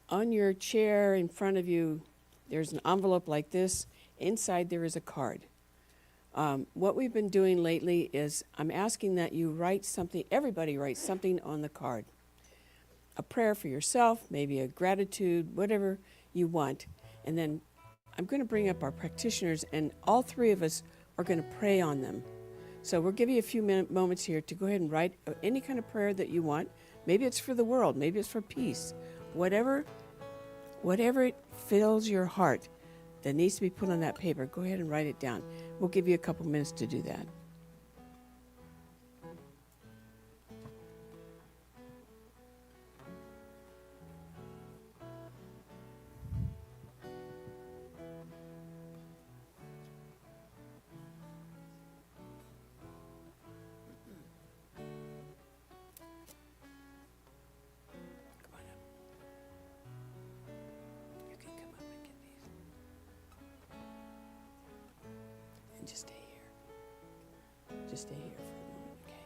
on your chair in front of you, there's an envelope like this. Inside there is a card. What we've been doing lately is I'm asking that you write something, everybody writes something on the card. A prayer for yourself, maybe a gratitude, whatever you want. And then I'm going to bring up our practitioners, and all three of us are going to pray on them. So we'll give you a few moments here to go ahead and write any kind of prayer that you want. Maybe it's for the world, maybe it's for peace. Whatever it fills your heart that needs to be put on that paper, go ahead and write it down. We'll give you a couple minutes to do that. Come on up. You can come up and get these. And just stay here. Just stay here for a moment, okay?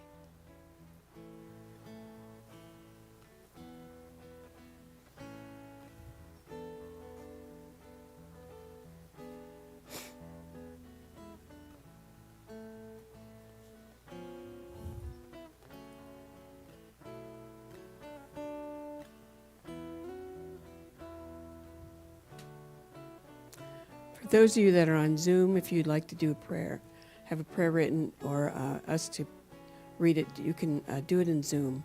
For those of you that are on Zoom, if you'd like to do a prayer, have a prayer written, or us to read it, you can do it in Zoom.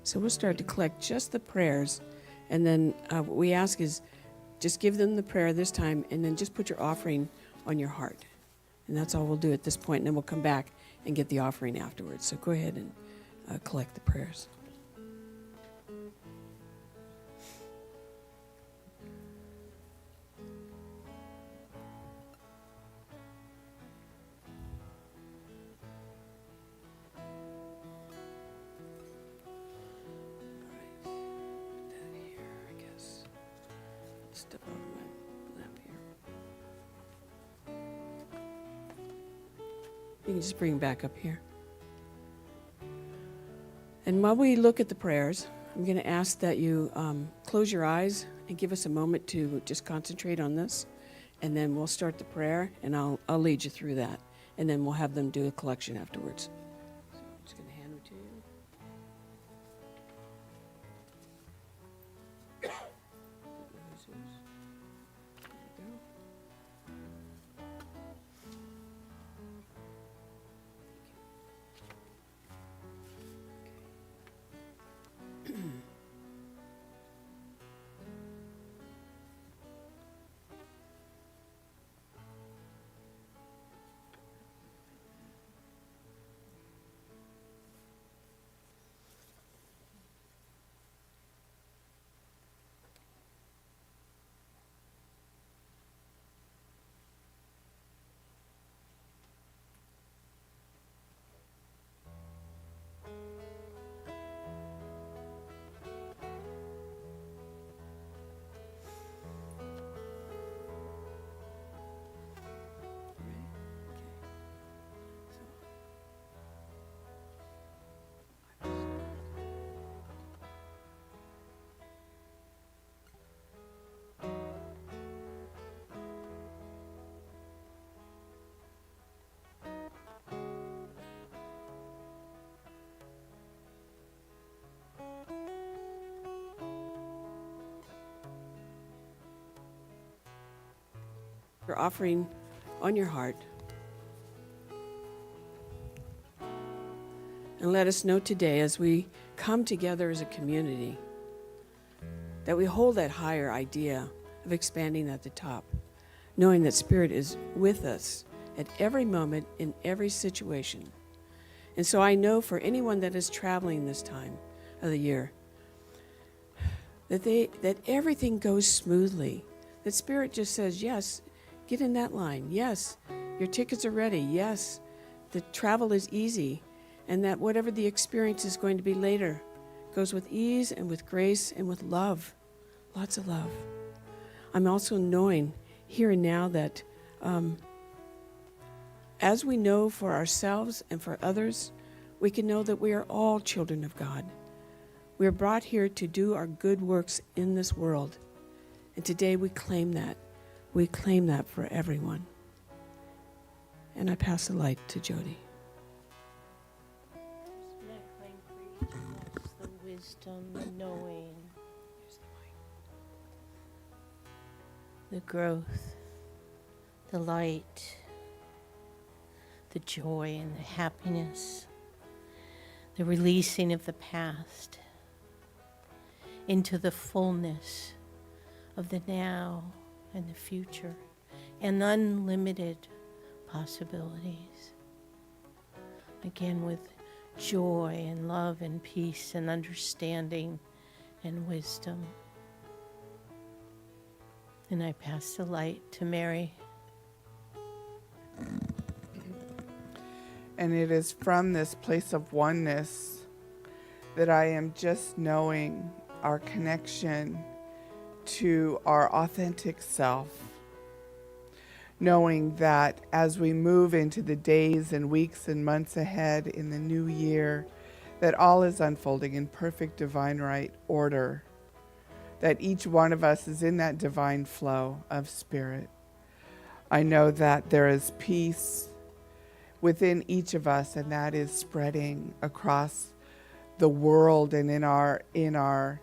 So we'll start to collect just the prayers, and then what we ask is just give them the prayer this time, and then just put your offering on your heart. And that's all we'll do at this point, and then we'll come back and get the offering afterwards. So go ahead and collect the prayers. Step over my lap here. You can just bring it back up here. And while we look at the prayers, I'm going to ask that you close your eyes and give us a moment to just concentrate on this. And then we'll start the prayer, and I'll lead you through that. And then we'll have them do a collection afterwards. So I'm just going to hand it to you. Your offering on your heart. And let us know today, as we come together as a community, that we hold that higher idea of expanding at the top, knowing that Spirit is with us at every moment in every situation. And so I know for anyone that is traveling this time of the year, that everything goes smoothly. That Spirit just says, yes, get in that line. Yes, your tickets are ready. Yes, the travel is easy. And that whatever the experience is going to be later goes with ease and with grace and with love. Lots of love. I'm also knowing here and now that as we know for ourselves and for others, we can know that we are all children of God. We are brought here to do our good works in this world. And today we claim that. We claim that for everyone. And I pass the light to Jody.
The wisdom, the knowing, the growth, the light, the joy and the happiness, the releasing of the past into the fullness of the now and the future and unlimited possibilities. Again, with joy and love and peace and understanding and wisdom. And I pass the light to Mary.
And it is from this place of oneness that I am just knowing our connection to our authentic self. Knowing that as we move into the days and weeks and months ahead in the new year, that all is unfolding in perfect divine right order. That each one of us is in that divine flow of spirit. I know that there is peace within each of us, and that is spreading across the world and in our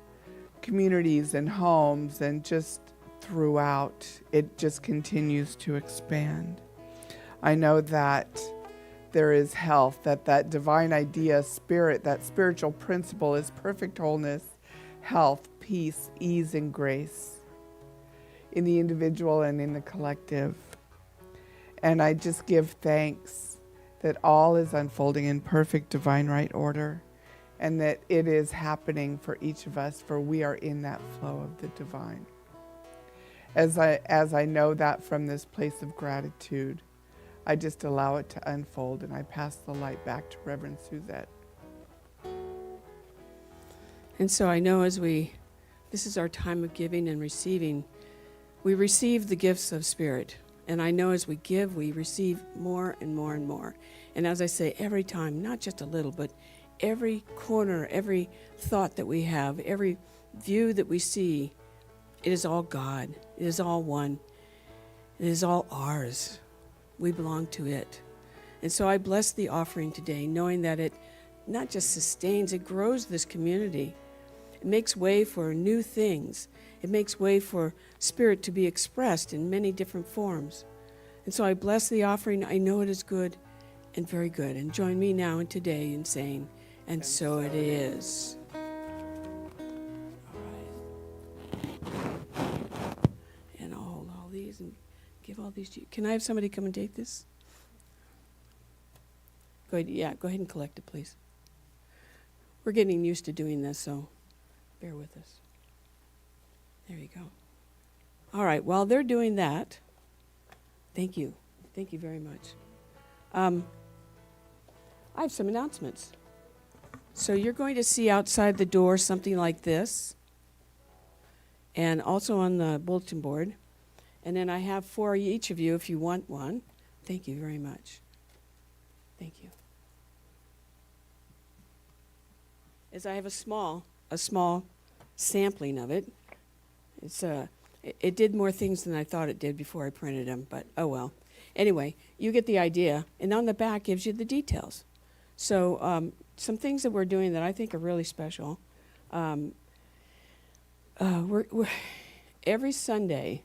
communities and homes and just throughout. It just continues to expand. I know that there is health, that divine idea, spirit, that spiritual principle is perfect wholeness, health, peace, ease, and grace in the individual and in the collective. And I just give thanks that all is unfolding in perfect divine right order, and that it is happening for each of us, for we are in that flow of the divine. As I know that from this place of gratitude, I just allow it to unfold, and I pass the light back to Reverend Suzette.
And so I know this is our time of giving and receiving, we receive the gifts of Spirit. And I know as we give, we receive more and more and more. And as I say, every time, not just a little, but every corner, every thought that we have, every view that we see, it is all God. It is all one. It is all ours. We belong to it. And so I bless the offering today, knowing that it not just sustains, it grows this community. It makes way for new things. It makes way for Spirit to be expressed in many different forms. And so I bless the offering. I know it is good and very good. And join me now and today in saying, and so it is. And I'll hold all these and give all these to you. Can I have somebody come and take this? Go ahead, go ahead and collect it, please. We're getting used to doing this, so bear with us. There you go. All right, while they're doing that, thank you. Thank you very much. I have some announcements. So you're going to see outside the door something like this, and also on the bulletin board. And then I have for each of you if you want one. Thank you very much. Thank you. As I have a small sampling of it. It did more things than I thought it did before I printed them, but oh well. Anyway, you get the idea, and on the back gives you the details. So some things that we're doing that I think are really special. We're every Sunday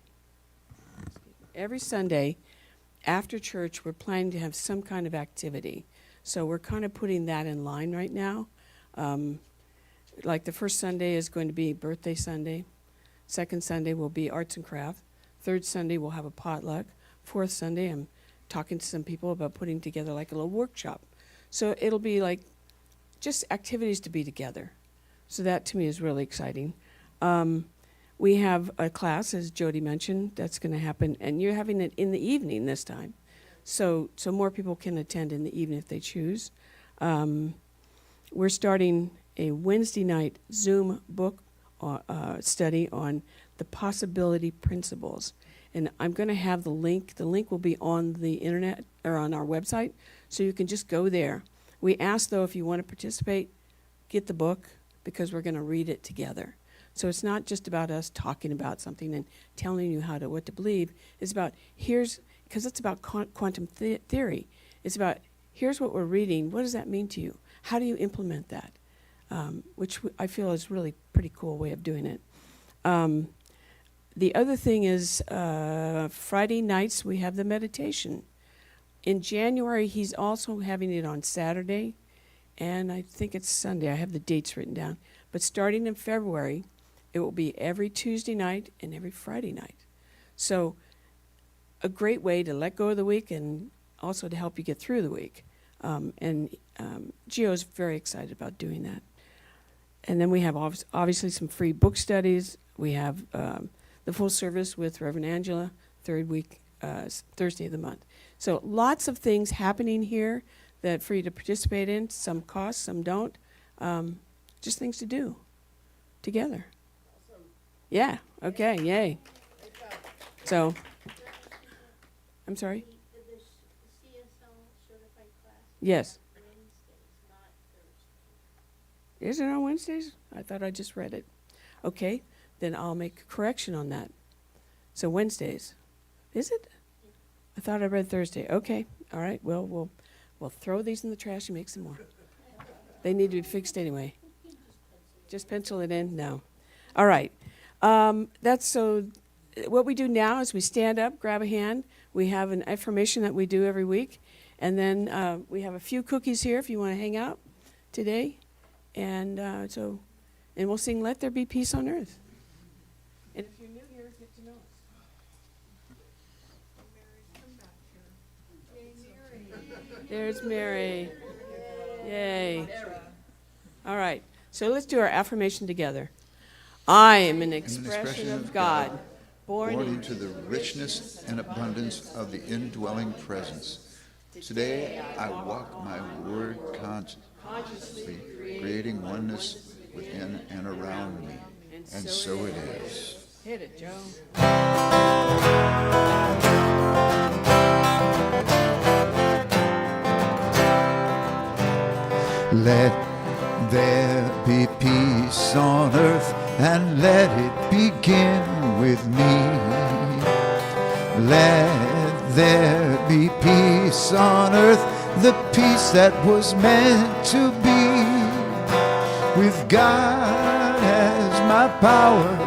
after church, we're planning to have some kind of activity. So we're kind of putting that in line right now. Like the first Sunday is going to be Birthday Sunday. Second Sunday will be arts and craft. Third Sunday we'll have a potluck. Fourth Sunday I'm talking to some people about putting together like a little workshop. So it'll be like just activities to be together. So that to me is really exciting. We have a class, as Jody mentioned, that's going to happen, and you're having it in the evening this time. So more people can attend in the evening if they choose. We're starting a Wednesday night Zoom book study on the possibility principles. And I'm going to have the link. The link will be on the internet or on our website, so you can just go there. We ask, though, if you want to participate, get the book, because we're going to read it together. So it's not just about us talking about something and telling you what to believe. It's about because it's about quantum theory. It's about here's what we're reading. What does that mean to you? How do you implement that? Which I feel is really pretty cool way of doing it. The other thing is Friday nights we have the meditation. In January, he's also having it on Saturday, and I think it's Sunday. I have the dates written down. But starting in February, it will be every Tuesday night and every Friday night. So a great way to let go of the week and also to help you get through the week. Gio's very excited about doing that. And then we have obviously some free book studies. We have the full service with Reverend Angela, third week, Thursday of the month. So lots of things happening here that for you to participate in. Some cost, some don't. Just things to do together. Yeah, okay, yay. So, I'm sorry?
The CSL certified class?
Yes.
Wednesdays, not Thursdays.
Is it on Wednesdays? I thought I just read it. Okay, then I'll make a correction on that. So Wednesdays. Is it? I thought I read Thursday. Okay, all right. Well, we'll throw these in the trash and make some more. They need to be fixed anyway. Just pencil it in? No. All right. That's so. What we do now is we stand up, grab a hand. We have an affirmation that we do every week. And then we have a few cookies here if you want to hang out today. And and we'll sing Let There Be Peace on Earth. And if you're new here, get to know us. There's Mary. Yay. All right. So let's do our affirmation together. I am an expression of God, born
into the richness and abundance of the indwelling presence. Today I walk my word consciously, creating oneness within and around me. And so it is.
Hit it, Joe.
Let there be peace on earth, and let it begin with me. Let there be peace on earth, the peace that was meant to be. With God as my power,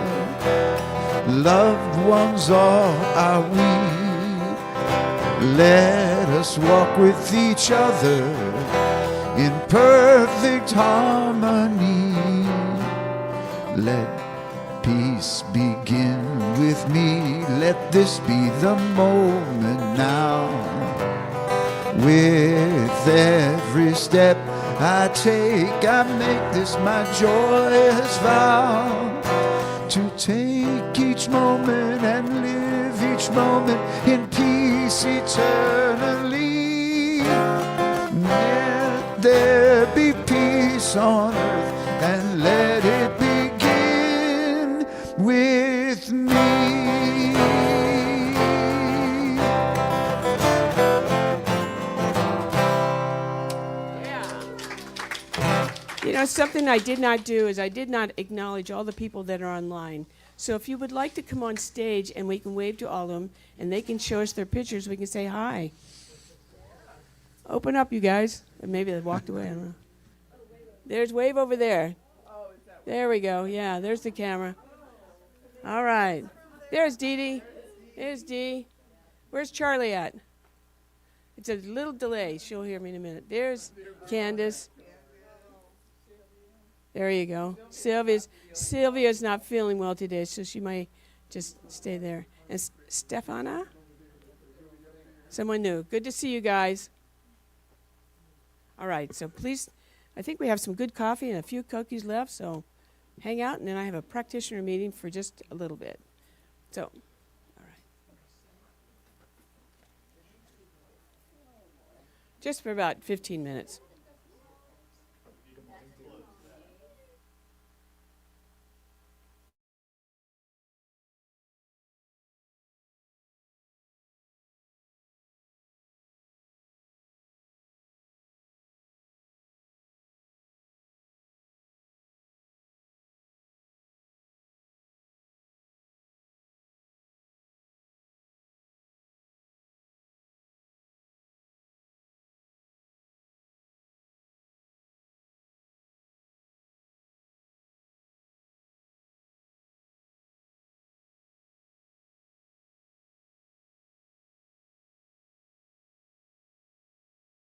loved ones all are we. Let us walk with each other in perfect harmony. Let peace begin with me. Let this be the moment now. With every step I take, I make this my joyous vow, to take each moment and live each moment in peace eternally. Let there be peace on earth, and let it begin with me.
You know, something I did not do is I did not acknowledge all the people that are online. So if you would like to come on stage and we can wave to all of them and they can show us their pictures, we can say hi. Open up, you guys. And maybe they walked away. I don't know. There's wave over there. There we go. Yeah, there's the camera. All right. There's Dee Dee. There's Dee. Where's Charlie at? It's a little delay. She'll hear me in a minute. There's Candace. There you go. Sylvia's not feeling well today, so she might just stay there. And Stefana? Someone new. Good to see you guys. All right, so please, I think we have some good coffee and a few cookies left, so hang out, and then I have a practitioner meeting for just a little bit. So, all right. Just for about 15 minutes.